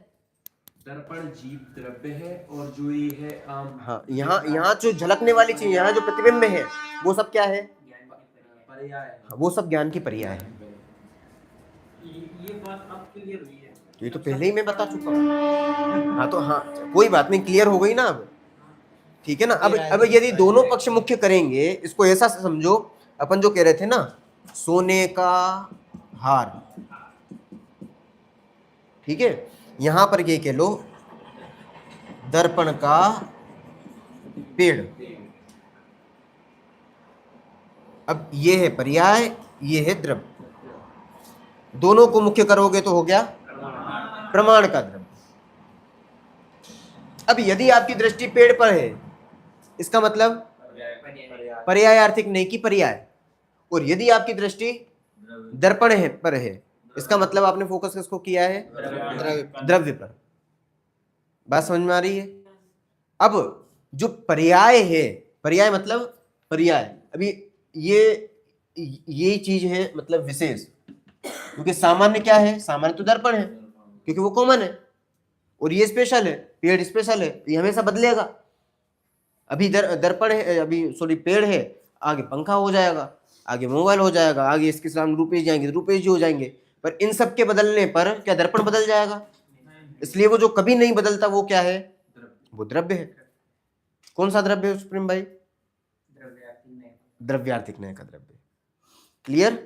दर्पण जीव द्रव्य है और जो ये है आम। हाँ, यहाँ जो झलकने वाली चीज, यहाँ जो प्रतिबिंब है वो सब क्या है? पर्याय है। हाँ, वो सब ज्ञान की पर्याय है। ये बात अब क्लियर हुई है। तो ये तो पहले ही मैं बता चुका हूँ। हाँ तो हाँ, कोई बात नहीं, क्लियर हो गई ना अब, ठीक है ना। अब यदि दोनों पक्ष मुख्य करेंगे, इसको ऐसा समझो, अपन जो कह रहे थे ना, सोने का हार, ठीक है, यहां पर ये कह लो दर्पण का पेड़। अब ये है पर्याय, ये है द्रव्य। दोनों को मुख्य करोगे तो हो गया प्रमाण का द्रव्य। अब यदि आपकी दृष्टि पेड़ पर है, इसका मतलब पर्यायार्थिक नहीं की पर्याय, और यदि आपकी दृष्टि दर्पण है पर है, इसका मतलब आपने फोकस किसको किया है? द्रव्य पर। बात समझ में आ रही है? अब जो पर्याय है, पर्याय मतलब पर्याय, अभी ये चीज है मतलब विशेष, क्योंकि सामान्य क्या है, सामान्य तो दर्पण है क्योंकि वो कॉमन है, और ये स्पेशल है, पेड़ स्पेशल है, ये हमेशा बदलेगा। अभी दर्पण है, अभी सॉरी पेड़ है, आगे पंखा हो जाएगा, आगे मोबाइल हो जाएगा, आगे इसके सामने रुपये जाएंगे तो रुपये जी हो जाएंगे, पर इन सब के बदलने पर क्या दर्पण बदल जाएगा? इसलिए वो जो कभी नहीं बदलता वो क्या है? वो द्रव्य है। कौन सा द्रव्य है सुप्रीम भाई? द्रव्यार्थिक न्याय का द्रव्य। क्लियर?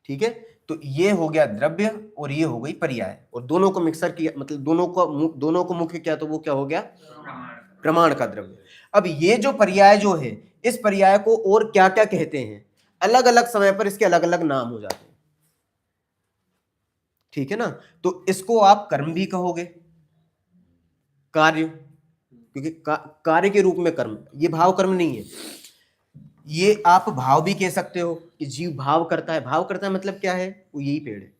ठीक है, तो ये हो गया द्रव्य और ये हो गई पर्याय, और दोनों को मिक्सर किया, मतलब दोनों को मुख्य किया तो वो क्या हो गया? प्रमाण का द्रव्य। अब ये जो पर्याय जो है, इस पर्याय को और क्या क्या कहते हैं? अलग अलग समय पर इसके अलग अलग नाम हो जाते हैं, ठीक है ना। तो इसको आप कर्म भी कहोगे, कार्य, क्योंकि कार्य के रूप में कर्म, ये भाव कर्म नहीं है, ये आप भाव भी कह सकते हो कि जीव भाव करता है। भाव करता है मतलब क्या है? वो यही पेड़ है।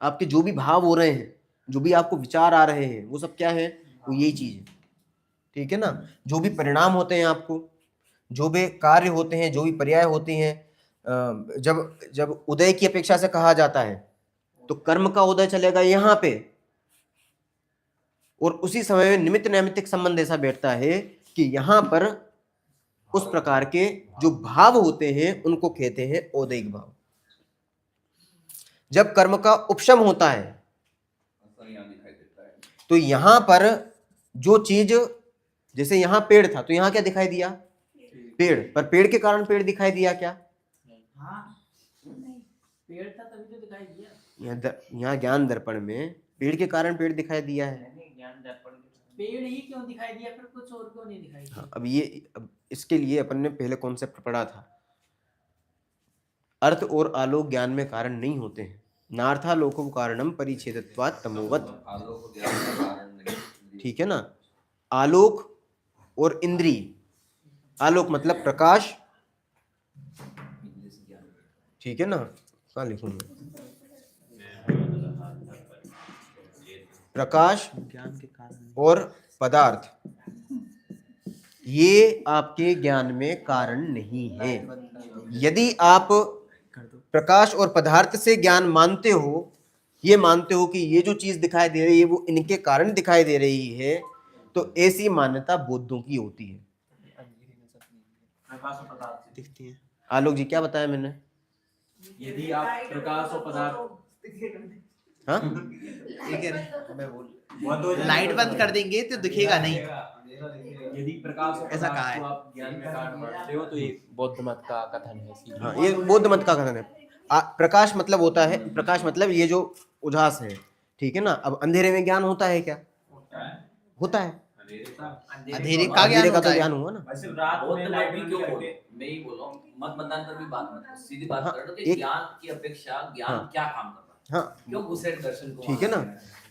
आपके जो भी भाव हो रहे हैं, जो भी आपको विचार आ रहे हैं, वो सब क्या है? वो यही चीज है, ठीक है ना। जो भी परिणाम होते हैं आपको, जो भी कार्य होते हैं, जो भी पर्याय होती हैं, जब उदय की अपेक्षा से कहा जाता है तो कर्म का उदय चलेगा यहाँ पे, और उसी समय में निमित्त नैमित्तिक संबंध ऐसा बैठता है कि यहाँ पर उस प्रकार के जो भाव होते हैं उनको कहते हैं औदैहिक भाव। जब कर्म का उपशम होता है तो यहाँ पर जो चीज, जैसे यहाँ पेड़ था तो यहाँ क्या दिखाई दिया? पेड़, पर पेड़ के कारण पेड़ दिखाई दिया क्या? हाँ, पेड़ था तभी तो दिखाई दिया। यहाँ ज्ञान दर्पण में पेड़ के कारण पेड़ दिखाई दिया है। पेड़ ही क्यों दिखाई दिया, फिर कुछ और क्यों नहीं दिखाई दिया? हाँ, अब इसके लिए अपन ने पहले कॉन्सेप्ट पढ़ा था, अर्थ और आलोक ज्ञान में कारण नहीं होते हैं। नार्थालोको कारणम परिच्छेदत्वात् तमोवत्, ठीक है ना। आलोक और इंद्रिय, आलोक मतलब प्रकाश, ठीक है ना। कहाँ लिखूंगा? प्रकाश और पदार्थ, ये आपके ज्ञान में कारण नहीं है। यदि आप प्रकाश और पदार्थ से ज्ञान मानते हो, ये मानते हो कि ये जो चीज दिखाई दे रही है वो इनके कारण दिखाई दे रही है, तो ऐसी मान्यता बौद्धों की होती है। दिखती है। आलोक जी क्या बताया मैंने? यदि आप प्रकाश और पदार्थ, हाँ, लाइट बंद कर देंगे तो दिखेगा नहीं। यदि प्रकाश और ऐसा पदार्थ कहा है। को आप ज्ञान में कारण मानते हो तो ये बौद्ध मत का कथन है सीधे। हाँ, ये बौद्ध मत का कथन है। प्रकाश मतलब होता है, प्रकाश मतलब ये जो उजास है, ठीक है ना। अब अंधेरे में ज्ञान होता है क्या? होता है। अंधेरे का अंधेरे ज्ञान का होता तो है। ज्ञान हुआ ना। बौद्ध मत भी क्यों बोल, मैं ही बोल रहा हूँ, मत मतांतर भी बात मत, सीधी बात हाँ, कर रहे हो कि एक- ज्ञान की अपेक्षा ज्ञान हाँ। क्या काम कर रहा है, हाँ, क्यों घुसेड़ दर्शन को, ठीक है ना।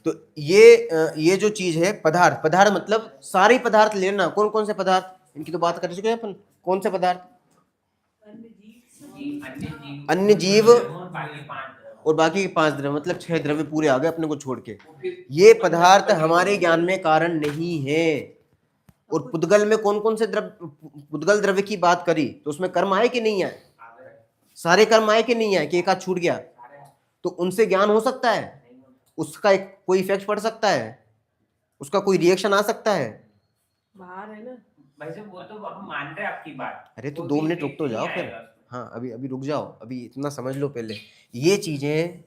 तो ये जो चीज है पदार्थ, पदार्थ मतलब सारे पदार्थ लेना। कौन कौन से पदार्थ, इनकी तो बात कर चुके हैं अपन। कौन से पदार्थ? अन्य जीव और बाकी के 5 द्रव्य, मतलब 6 द्रव्य पूरे आ गए अपने को छोड़ के। ये पदार्थ हमारे ज्ञान में कारण नहीं है। और पुद्गल में कौन कौन से द्रव्य, पुद्गल द्रव्य की बात करी तो उसमें कर्म आए कि नहीं आए? सारे कर्म आए कि नहीं आए, कि एक आध छूट गया? तो उनसे ज्ञान हो सकता है, उसका एक कोई इफेक्ट पड़ सकता है, उसका कोई रिएक्शन आ सकता है। बाहर है ना। वैसे वो तो हम मान रहे हैं आपकी बात। अरे तो वो 2 भी मिनट रुक तो नहीं जाओ फिर। आएगा। हाँ, अभी रुक जाओ, अभी इतना समझ लो पहले। ये चीजें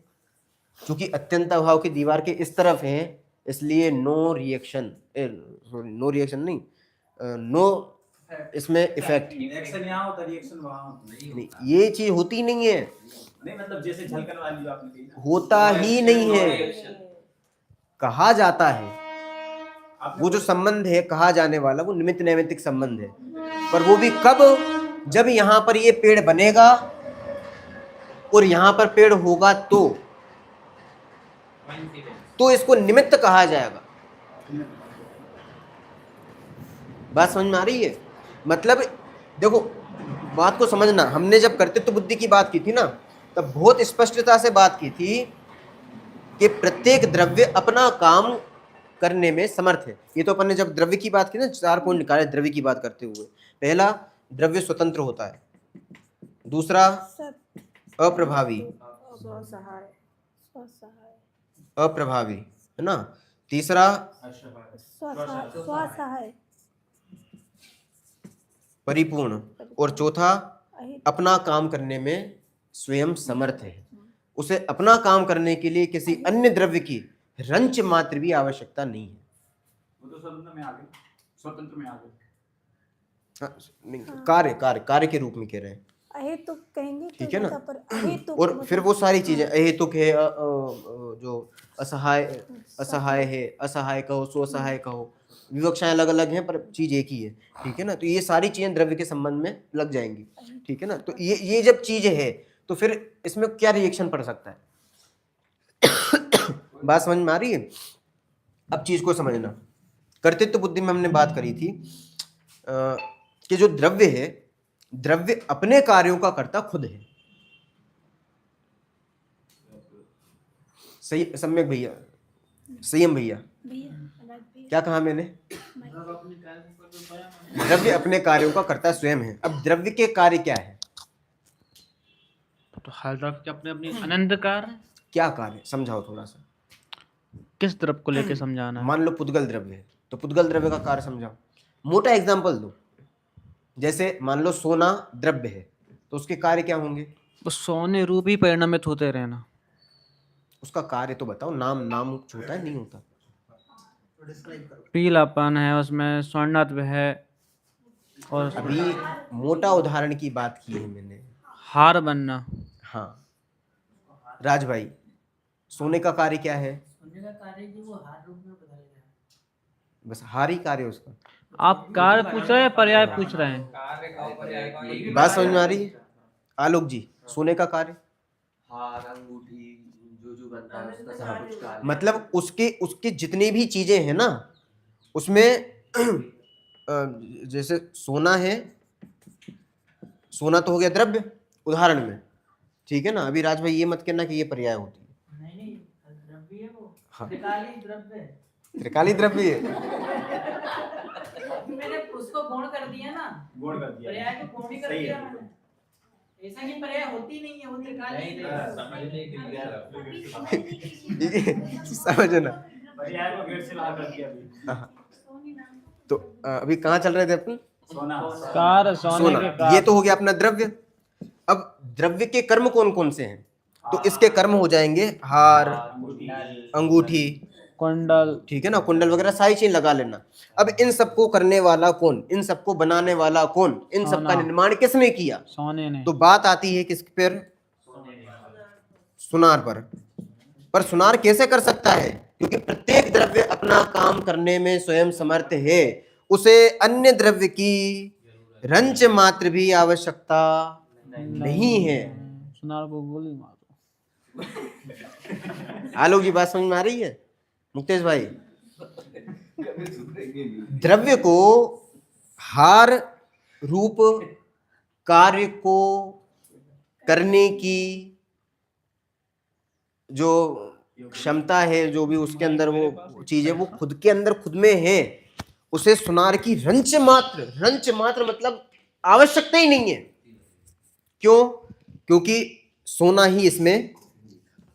चूंकि अत्यंत अभाव की दीवार के इस तरफ हैं, इसलिए नो रिएक्शन नहीं, नो इसमें इफेक्ट रिएक्शन यहाँ होता, रिएक्शन वहाँ होता नहीं, ये चीज होती नहीं है, नहीं, मतलब जैसे झलकन वाली जो आपने कही ना, होता ही नहीं है। कहा जाता है, वो जो संबंध है कहा जाने वाला वो निमित्त नैमित्तिक संबंध है, पर वो भी कब? जब यहाँ पर ये पेड़ बनेगा और यहाँ पर पेड़ होगा तो इसको निमित्त कहा जाएगा। बात समझ में आ रही है? मतलब देखो, बात को समझना। हमने जब कर्तृत्व बुद्धि की बात की थी ना, तब बहुत स्पष्टता से बात की थी कि प्रत्येक द्रव्य अपना काम करने में समर्थ है। ये तो अपन ने जब द्रव्य की बात की ना, 4 पॉइंट निकाले द्रव्य की बात करते हुए। पहला, द्रव्य स्वतंत्र होता है। दूसरा, अप्रभावी। स्वसहाय अप्रभावी, है ना। तीसरा स्वसहाय परिपूर्ण, और चौथा अपना काम करने में स्वयं समर्थ है। उसे अपना काम करने के लिए किसी अन्य द्रव्य की रंच मात्र भी आवश्यकता नहीं है। वो तो स्वतंत्र में आ गए, स्वतंत्र में आ गए। हाँ, नहीं, कार्य के रूप में कह रहे हैं, अहेतुक कहेंगे तो ठीक है ना। पर अहेतुक और फिर वो सारी चीजें अहेतुक है, जो असहाय है, असहाय कहो, स्वसहाय कहो, विवक्षाएं अलग अलग हैं पर चीज एक ही है, ठीक है ना। तो ये सारी चीजें द्रव्य के संबंध में लग जाएंगी, ठीक है ना। तो ये जब चीज है तो फिर इसमें क्या रिएक्शन पड़ सकता है? बात समझ में आ रही है? अब चीज को समझना। कर्तृत्व बुद्धि में हमने बात करी थी कि जो द्रव्य है, द्रव्य अपने कार्यों का कर्ता खुद है। सही, सम्यक भैया, संयम भैया, क्या कहा मैंने? द्रव्य अपने कार्यों का कर्ता स्वयं है। अब द्रव्य के कार्य क्या है? तो हर द्रव्य के अपने अपने अनंत कार्य हैं। क्या कार्य, समझाओ थोड़ा सा। किस द्रव्य को लेके समझाना है? मान लो पुद्गल द्रव्य है, तो पुद्गल द्रव्य का कार्य समझाओ। मोटा एग्जांपल दो, जैसे मान लो सोना द्रव्य है, तो उसके कार्य क्या होंगे? वो सोने रूप ही परिणमित होते रहना। उसका कार्य तो बताओ, नाम होता है नहीं होता? पीलापन है उसमें, स्वर्णत्व है, और अभी मोटा उदाहरण की बात की है मैंने। हार बनना। हाँ राज भाई, सोने का कार्य क्या है? सोने का कार्य कि वो हार रूप में बदल गया, बस हार ही कार्य उसका। आप कार्य पूछ रहे हैं, पर्याय पूछ रहे हैं? बात समझ में आ रही है? आलोक जी, सोने का कार्य? हार, अंगूठी, जो बनता है उसका सब कुछ कार्य। मतलब उसके जितनी भी चीजें हैं ना, उसमें जैसे सोना है, सोना तो हो गया द्रव्य उदाहरण में, ठीक है ना। अभी राज भाई ये मत कहना कि ये पर्याय होती है। नहीं द्रव्य है वो। हाँ। त्रिकाली द्रव्य है। त्रिकाली द्रव्य है। मैंने उसको गुण कर दिया ना, गुण कर दिया, पर्याय को गुण ही कर सही दिया है। मैंने। ऐसा नहीं पर्याय होती नहीं है, वो त्रिकाली समझना। पर्याय को गेट से बाहर कर दिया अभी। हाँ। तो अभी कहाँ चल रहे थे अपन? सोना, कार्य सोने के कार्य। ये तो हो गया अपना द्रव्य। अब द्रव्य के कर्म कौन कौन से हैं? तो इसके कर्म हो जाएंगे हार, अंगूठी, कुंडल, ठीक है ना, कुंडल वगैरह सारी चीज लगा लेना। अब इन सबको करने वाला कौन, इन सबको बनाने वाला कौन, इन सब का निर्माण किसने किया? सोने ने। तो बात आती है किस पर? सुनार पर सुनार कैसे कर सकता है? क्योंकि प्रत्येक द्रव्य अपना काम करने में स्वयं समर्थ है, उसे अन्य द्रव्य की रंच मात्र भी आवश्यकता नहीं है। सुनार को गोली मारो। आलोक जी, बात समझ में आ रही है? मुक्तेश भाई, द्रव्य को हार रूप कार्य को करने की जो क्षमता है, जो भी उसके अंदर वो चीज है, वो खुद के अंदर खुद में है। उसे सुनार की रंच मात्र मतलब आवश्यकता ही नहीं है। क्यों? क्योंकि सोना ही इसमें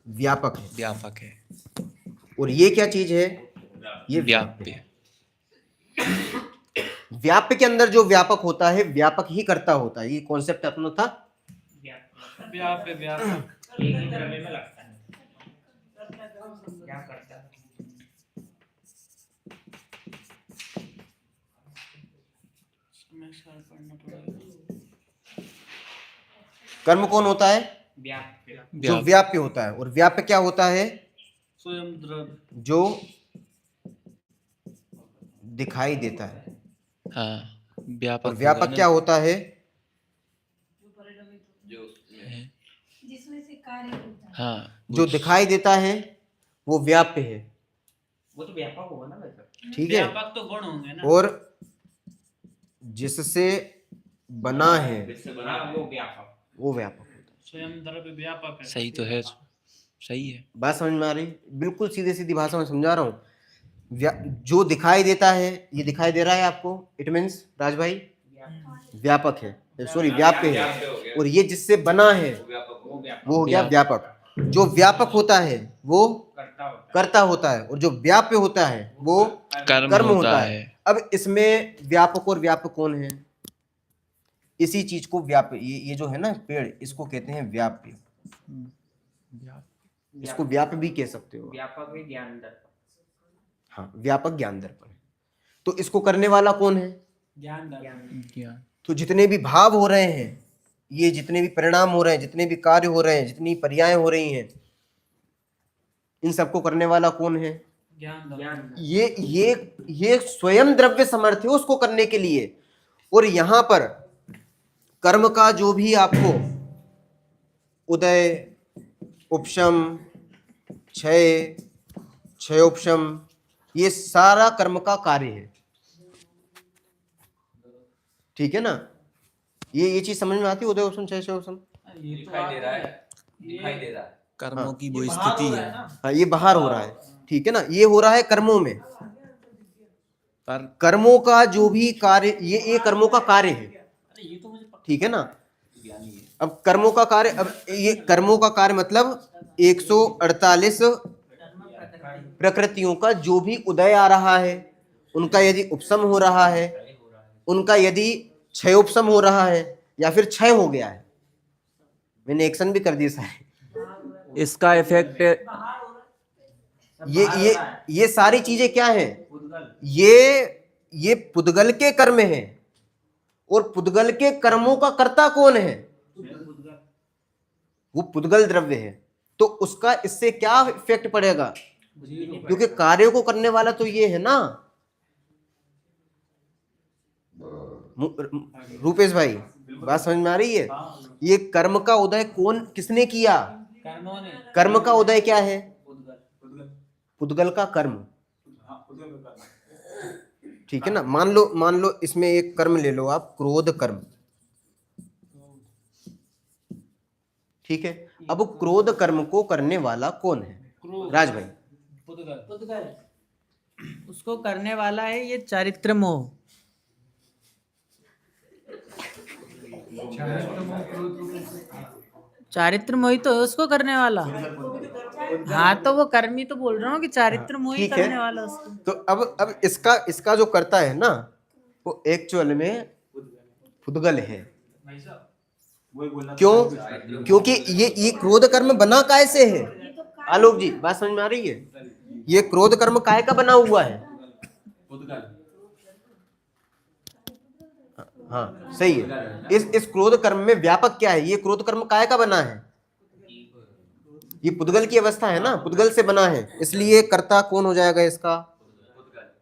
व्यापक है। और ये क्या चीज है? ये व्याप्य। व्याप्य के अंदर जो व्यापक होता है, व्यापक ही करता होता है। ये कॉन्सेप्ट अपना था। व्याप्य एक ही द्रव्य में लगता है। क्या करता है? कर्म कौन होता है? व्याप्य। जो व्याप्य होता है। और व्याप्य क्या होता है? स्वयं द्रव्य जो दिखाई देता है। हाँ, व्यापक। और व्यापक क्या होता है? जिसमें से कार्य होता है। हाँ, जो दिखाई देता है वो व्याप्य है, वो तो व्यापक होगा ना वैसे। ठीक है। व्यापक तो गुण होंगे ना। और जिससे बना है वो व्यापक होता है। स्वयं द्रव्य व्यापक है। सही तो है, सही है। बात समझ में आ रही? बिल्कुल सीधे सीधी भाषा में समझा रहा हूँ। जो दिखाई देता है, ये दिखाई दे रहा है आपको, इट मीन्स राज भाई व्यापक है, सॉरी व्याप्य है। और ये जिससे बना है वो हो गया व्यापक। जो व्यापक होता है वो करता होता कर्ता होता है, और जो व्याप्य होता है वो कर्म होता है। अब इसमें व्यापक और व्यापक कौन है? इसी चीज को व्याप्य, ये जो है ना पेड़, इसको कहते हैं व्याप्य। इसको व्याप्य भी कह सकते हो। व्यापक भी ज्ञान दर्पण। हाँ, व्यापक ज्ञान दर्पण। तो इसको करने वाला कौन है? ज्ञान दर्पण। तो जितने भी भाव हो रहे हैं, ये जितने भी परिणाम हो रहे हैं, जितने भी कार्य हो रहे हैं, जितनी पर्याय हो रही हैं, इन सबको करने वाला कौन है? ज्ञान दर्पण। ये स्वयं द्रव्य समर्थ है उसको करने के लिए। और यहां पर कर्म का जो भी आपको उदय, उपशम, क्षय, क्षयोपशम, ये सारा कर्म का कार्य है। ठीक है ना? ये चीज समझ में आती है? उदय, उपशम, क्षय, क्षयोपशम दिखाई दे रहा है, दिखाई दे रहा है। कर्मों की वो स्थिति है। हाँ, ये बाहर हो रहा है। ठीक है ना? ये हो रहा है कर्मों में। कर्मों का जो भी कार्य, ये कर्मों का कार्य है। ठीक है ना? अब कर्मों का कार्य, अब ये कर्मों का कार्य मतलब 148 प्रकृतियों का जो भी उदय आ रहा है, उनका यदि उपशम हो रहा है, उनका यदि क्षयोपशम हो रहा है, या फिर क्षय हो गया है, मैंने एक्शन भी कर दिया सारे, इसका इफेक्ट ये सारी चीजें क्या हैं? ये पुद्गल के कर्म हैं। और पुद्गल के कर्मों का कर्ता कौन है? वो पुद्गल द्रव्य है। तो उसका इससे क्या इफेक्ट पड़ेगा? क्योंकि कार्यों को करने वाला तो ये है ना। रूपेश भाई, बात समझ में आ रही है? ये कर्म का उदय किसने किया? कर्म का उदय क्या है? पुद्गल का कर्म। ठीक है ना? मान लो इसमें एक कर्म ले लो आप, क्रोध कर्म। ठीक है? अब क्रोध कर्म को करने वाला कौन है? राज भाई। पुद्गल। उसको करने वाला है ये चारित्र मोह। चारित्र मोही तो है उसको करने वाला। हाँ, तो वो कर्मी तो बोल रहा हूँ कि चारित्र मोही ठीक है। करने वाला उसको। तो अब इसका जो करता है ना, वो एक्चुअल में पुद्गल है। क्यों? क्योंकि ये क्रोध कर्म बना काय से है? आलोक जी, बात समझ में आ रही है? ये क्रोध कर्म काय का बना हुआ है? हाँ, सही है। इस क्रोध कर्म में व्यापक क्या है? ये क्रोध कर्म काय का बना है? ये पुद्गल की अवस्था है ना, पुद्गल से बना है, इसलिए कर्ता कौन हो जाएगा इसका?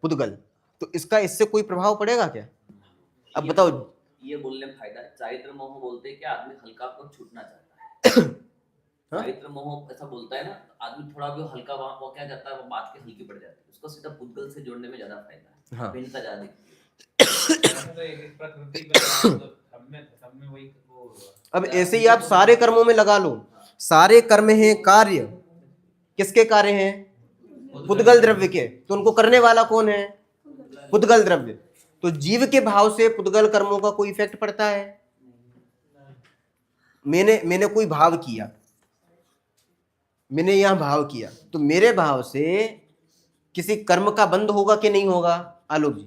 पुद्गल। तो इसका इससे कोई प्रभाव पड़ेगा क्या? अब बताओ। ये बोलने में फायदा है। चारित्र मोह बोलते हैं कि आदमी हल्का को छूटना चाहता है। चारित्र मोह ऐसा बोलता है ना, आदमी थोड़ा भी हल्का वो क्या जाता है, वो बात के हल्की पड़ जाती है। उसको सीधा पुद्गल से जोड़ने में ज्यादा फायदा है। हाँ। भिन्नता ज्यादा दिखती है। अब ऐसे ही आप सारे कर्मों में लगा लो। सारे कर्म हैं कार्य, किसके कार्य हैं? पुद्गल द्रव्य के। तो उनको करने वाला कौन है? पुद्गल द्रव्य। तो जीव के भाव से पुद्गल कर्मों का कोई इफेक्ट पड़ता है? मैंने कोई भाव किया, मैंने यहां भाव किया, तो मेरे भाव से किसी कर्म का बंध होगा कि नहीं होगा? आलोक जी।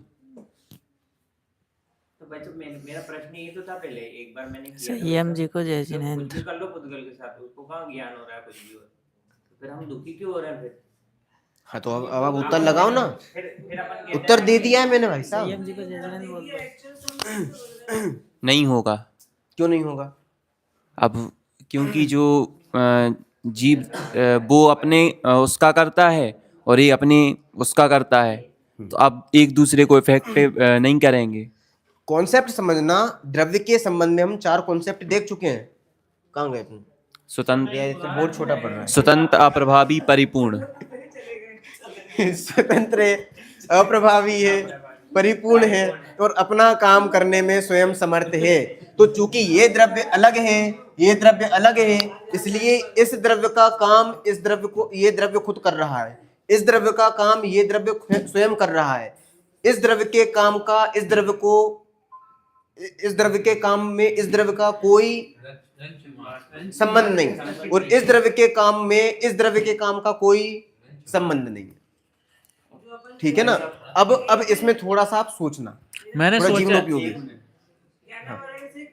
तो भाई, तो मेरा प्रश्न ये तो था पहले, एक बार मैंने किया संयम जी को जय जिनेंद्र। कुछ भी कर लो पुद्गल के साथ, उसको कहाँ ज्ञान हो रहा है? कुछ भी हो, तो फिर हम दुखी क्यों हो रहे हैं फिर? हाँ, तो अब आप उत्तर लगाओ ना। फिर अपन कहते उत्तर हैं दे दिया है मैंने भाई साहब। संयम जी को जय जिनेंद्र बोल रहे हैं। नहीं होगा। क्यों नहीं होगा? अब क्योंकि जो जीव वो अपने उसका करता है और ये अपने उसका करता है, तो अब एक दूसरे को इफेक्टिव नहीं करेंगे। कॉन्सेप्ट समझना। द्रव्य के संबंध में हम 4 कॉन्सेप्ट देख चुके हैं। कहाँ गए तुम? स्वतंत्र, बहुत छोटा पड़ रहा है। स्वतंत्र, अप्रभावी, परिपूर्ण। स्वतंत्र है, अप्रभावी है, परिपूर्ण है, और अपना काम करने में स्वयं समर्थ है। तो चूंकि ये द्रव्य अलग है, ये द्रव्य अलग है, इसलिए इस द्रव्य का काम ये द्रव्य खुद कर रहा है, इस द्रव्य का काम ये द्रव्य स्वयं कर रहा है, इस द्रव्य के काम का इस द्रव्य के काम में इस द्रव्य का कोई संबंध नहीं, और इस द्रव्य के काम में इस द्रव्य के काम का कोई संबंध नहीं है। ठीक है ना। अब इसमें थोड़ा सा आप सोचना, मैंने थोड़ा सोचा जीवनोपयोगी। ज्ञान वगैरह से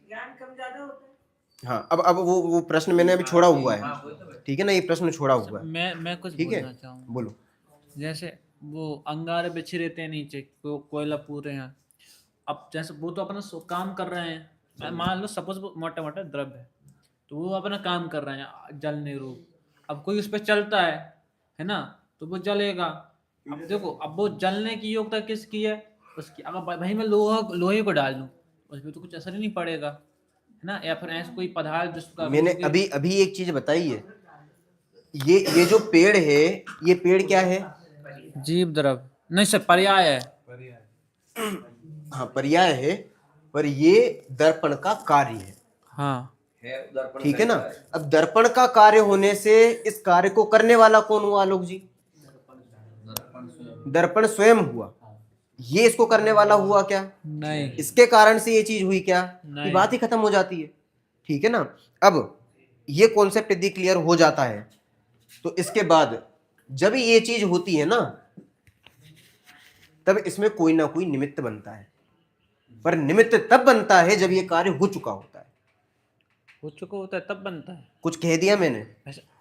ज्ञान कम ज्यादा होता है। हाँ, अब वो प्रश्न मैंने अभी छोड़ा हुआ है, ठीक है ना, ये प्रश्न छोड़ा हुआ है। मैं कुछ ठीक है, बोलना चाहूँ। बोलो। जैसे वो अंगारे बिछे रहते हैं नीचे, कोयला पूरे हैं। अब जैसे वो तो अपना काम कर रहे हैं, मान लो सपोज मोटा मोटा द्रव्य है, तो वो अपना काम कर रहे हैं जलने रूप। अब कोई उस पर चलता है ना, तो वो जलेगा। अब देखो, अब वो जलने की योग्यता किसकी है? उसकी। अगर भाई मैं लोहे को डाल दूं, उस पर तो कुछ असर ही नहीं पड़ेगा, है ना। या फिर ऐसा कोई पदार्थ जिसका मैंने अभी एक चीज बताई है, ये जो पेड़ है, ये पेड़ क्या है? जीव द्रव्य नहीं सर, पर्याय है। हाँ, पर्याय है, पर ये दर्पण का कार्य है। हाँ, ठीक है ना। अब दर्पण का कार्य होने से इस कार्य को करने वाला कौन हुआ आलोक जी? दर्पण स्वयं हुआ। ये इसको करने वाला हुआ क्या? नहीं। इसके कारण से ये चीज हुई क्या? नहीं। ये बात ही खत्म हो जाती है। ठीक है ना। अब ये कॉन्सेप्ट यदि क्लियर हो जाता है, तो इसके बाद जब ये चीज होती है ना, तब इसमें कोई ना कोई निमित्त बनता है। पर निमित्त तब बनता है जब ये कार्य हो चुका होता है। हो चुका होता है तब बनता है। कुछ कह दिया मैंने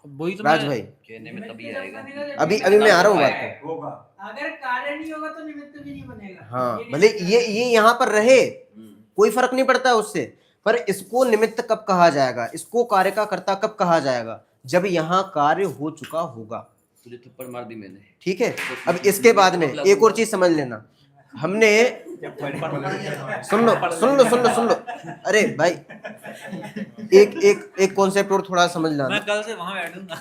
वही तो राज मैं- भाई? कहने में तभी आएगा। अभी मैं आ रहा हूँ बात को। होगा। अगर कार्य नहीं होगा तो निमित्त भी नहीं बनेगा। हाँ, भले ये यहाँ पर रहे, कोई फर्क नहीं पड़ता है उससे, पर इसको निमित्त कब कहा जाएगा, इसको कार्य का कर्ता कब कहा जाएगा? जब यहाँ कार्य हो चुका होगा। तुझे थप्पड़ मार दी मैंने। ठीक है। अब इसके बाद में एक और चीज समझ लेना, हमने सुन लो। अरे भाई, एक कॉन्सेप्ट और थोड़ा समझ लेना। मैं कल से वहां बैठूंगा।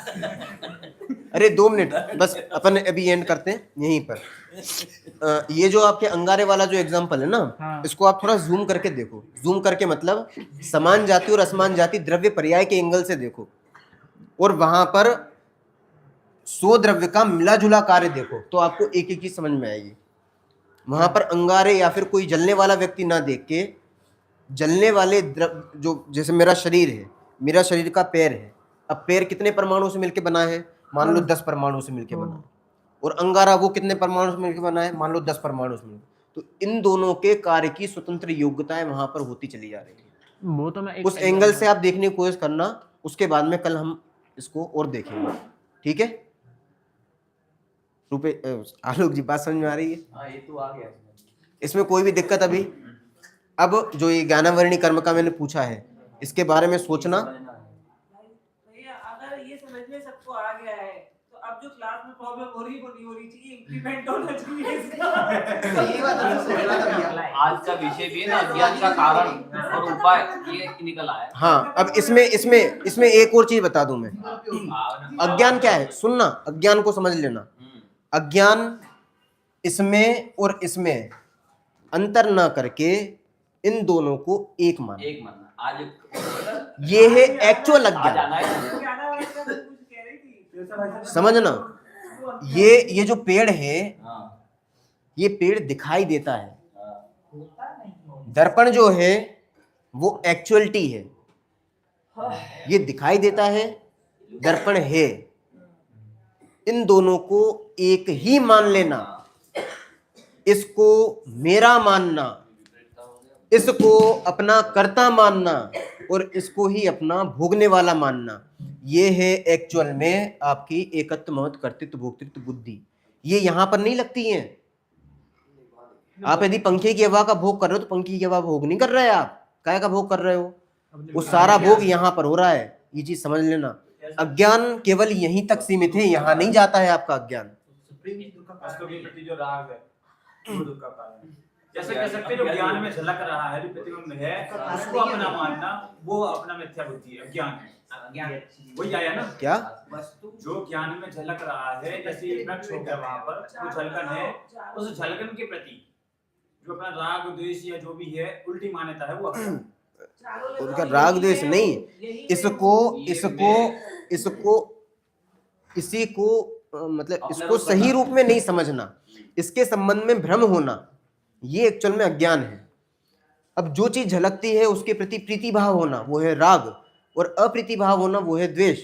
अरे 2 मिनट बस, अपन अभी एंड करते हैं यहीं पर। ये जो आपके अंगारे वाला जो एग्जांपल है ना, हाँ। इसको आप थोड़ा जूम करके देखो। जूम करके मतलब समान जाति और असमान जाति द्रव्य पर्याय के एंगल से देखो, और वहां पर 100 द्रव्य का मिला जुला कार्य देखो, तो आपको एक एक चीज समझ में आएगी। वहां पर अंगारे या फिर कोई जलने वाला व्यक्ति ना देख के, जलने वाले द्रव्य जो, जैसे मेरा शरीर है, मेरा शरीर का पैर है। अब पैर कितने परमाणु से मिलकर बना है? मान लो 10 परमाणु से मिलकर बना है। और अंगारा वो कितने परमाणु से मिलकर बना है? मान लो 10 परमाणु से मिलकर। तो इन दोनों के कार्य की स्वतंत्र योग्यताएं वहां पर होती चली जा रही है। वो तो मैं उस एंगल से आप देखने की कोशिश करना। उसके बाद में कल हम इसको और देखेंगे। ठीक है आलोक जी, बात समझ में आ रही है? हाँ, ये तो आ गया। इसमें कोई भी दिक्कत अभी? अब जो ये ज्ञानावरणी कर्म का मैंने पूछा है, इसके बारे में सोचना। भैया अगर ये समझ में सबको आ गया है, तो अब जो क्लास में प्रॉब्लम हो रही वो नहीं हो रही चाहिए, इम्प्लीमेंट होना चाहिए इसका। आज का विषय भी है ना, ज्ञान का कारण और उपाय, ये निकल आया। हाँ, अब इसमें एक और चीज बता दूं मैं। अज्ञान क्या है? सुनना, अज्ञान को समझ लेना। अज्ञान इसमें और इसमें अंतर ना करके इन दोनों को एक मानना। आज ये है एक्चुअल आज अज्ञान। आना है। ज्यादा वाला कुछ कह रही थी। समझना, ये जो पेड़ है, हाँ, ये पेड़ दिखाई देता है। दर्पण जो है वो एक्चुअलिटी है, ये दिखाई देता है, दर्पण है। इन दोनों को एक ही मान लेना, इसको मेरा मानना, इसको अपना कर्ता मानना और इसको ही अपना भोगने वाला मानना, ये है एक्चुअल में आपकी एकत्व महत् कर्तृत्व भोक्तृत्व बुद्धि। ये यहाँ पर नहीं लगती है। आप यदि पंखे की हवा का भोग कर रहे हो तो पंखे की हवा भोग नहीं कर रहे, आप काय का भोग कर रहे हो? वो सारा भोग यहाँ पर हो रहा है। ये चीज समझ लेना। अज्ञान केवल यहीं तक सीमित है, यहाँ नहीं जाता है आपका अज्ञान। वस्तु के प्रति जो राग है वो दुख का कारण है। जैसे कह सकते हैं जो ज्ञान में झलक रहा है, जो प्रतिबिंब है, उसको अपना मानना, वो अपना मिथ्या बुद्धि है, अज्ञान है। वही आया ना, क्या जो ज्ञान में झलक रहा है, जैसे वृक्ष हो गया, वहां पर जो झलकन है, उस झलकन के प्रति जो अपना राग द्वेष या जो भी है उल्टी मान्यता है, वो अज्ञान। उनका राग द्वेष नहीं, इसी को मतलब इसको सही रूप में नहीं समझना, इसके संबंध में भ्रम होना, ये एक्चुअल में अज्ञान है। अब जो चीज झलकती है उसके प्रति प्रीति भाव होना वो है राग, और अप्रीति भाव होना वो है द्वेष।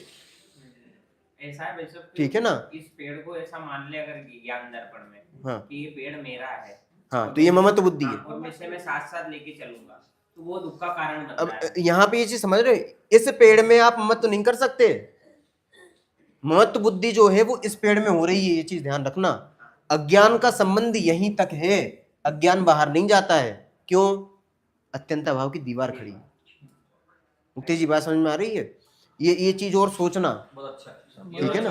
ऐसा है भाई साहब, ठीक है ना? इस पेड़ को ऐसा मान ले अगर ज्ञान दर्पण में हाँ कि ये पेड़ मेरा है, हाँ, तो ये ममत्व बुद्धि है। और मैं इसे साथ साथ लेके चलूंगा, तो वो दुख का कारण बनता अब है। यहाँ पे ये चीज समझ रहे हो? इस पेड़ में आप ममत्व नहीं कर सकते। ममत्व बुद्धि जो है वो इस पेड़ में हो रही है, ये चीज ध्यान रखना। अज्ञान का संबंध यहीं तक है, अज्ञान बाहर नहीं जाता है। क्यों? अत्यंत अभाव की दीवार खड़ी है। मुक्ति जी बात समझ में आ रही है? ये चीज और सोचना, बहुत अच्छा है। ठीक है ना?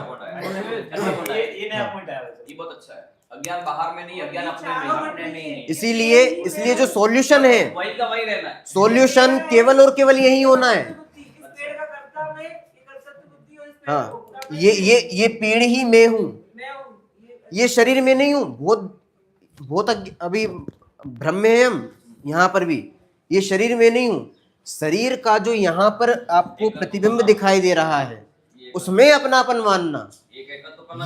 ये नया पॉइंट आया वैसे। ये बहुत अच्छा है। अज्ञान बाहर में नहीं, अज्ञान अपने में ही। इसीलिए जो सॉल्यूशन है, वही का वही रहना है। सॉल्यूशन केवल और केवल यही होना है। इस पेड़ का कर्ता मैं, ये कर्तव्य बुद्धि और इस पेड़ हाँ, को ये पेड़ ही मैं हूँ, मैं हूँ, ये शरीर में नहीं हूँ। बहुत अभी भ्रम में है हम। यहाँ पर भी ये शरीर में नहीं हूँ। शरीर का जो यहाँ पर आपको प्रतिबिंब दिखाई दे रहा है उसमें अपनापन मानना,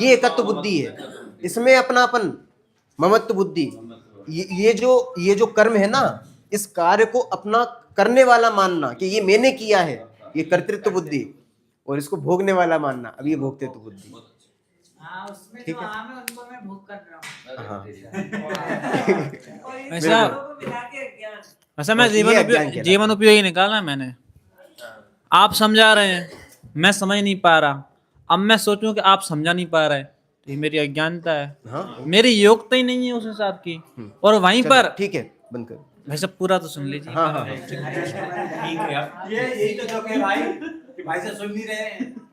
ये एकत्व बुद्धि है। इसमें अपनापन, ममत्व बुद्धि। ये जो कर्म है ना, इस कार्य को अपना करने वाला मानना कि ये मैंने किया है, ये कर्तृत्व बुद्धि। और इसको भोगने वाला मानना, अब ये भोगते तो बुद्धि। हाँ, उसमें ठीक जो है। आम है उनको मैं भोग कर रहा हूँ। हाँ और इस वैसा- दोनों को मिला के अज्ञान। वैसे मैं और ये अज्ञान कहलाता है। जीवन उपयोगी निकाला मैंने। आप समझा रहे हैं, मैं समझ नहीं पा रहा। अब मैं सोचूं कि आप समझा नहीं पा रहे, तो ये मेरी अज्ञानता है, हाँ, मेरी योग्यता ही नहीं है उस हिसाब की। और वहीं चलो, पर ठीक है, बंद कर। भाई साहब पूरा तो सुन लीजिए। हाँ हाँ हाँ। ठीक है, अब ये यही तो जो कह भाई कि भाई से सुन नहीं रहे हैं।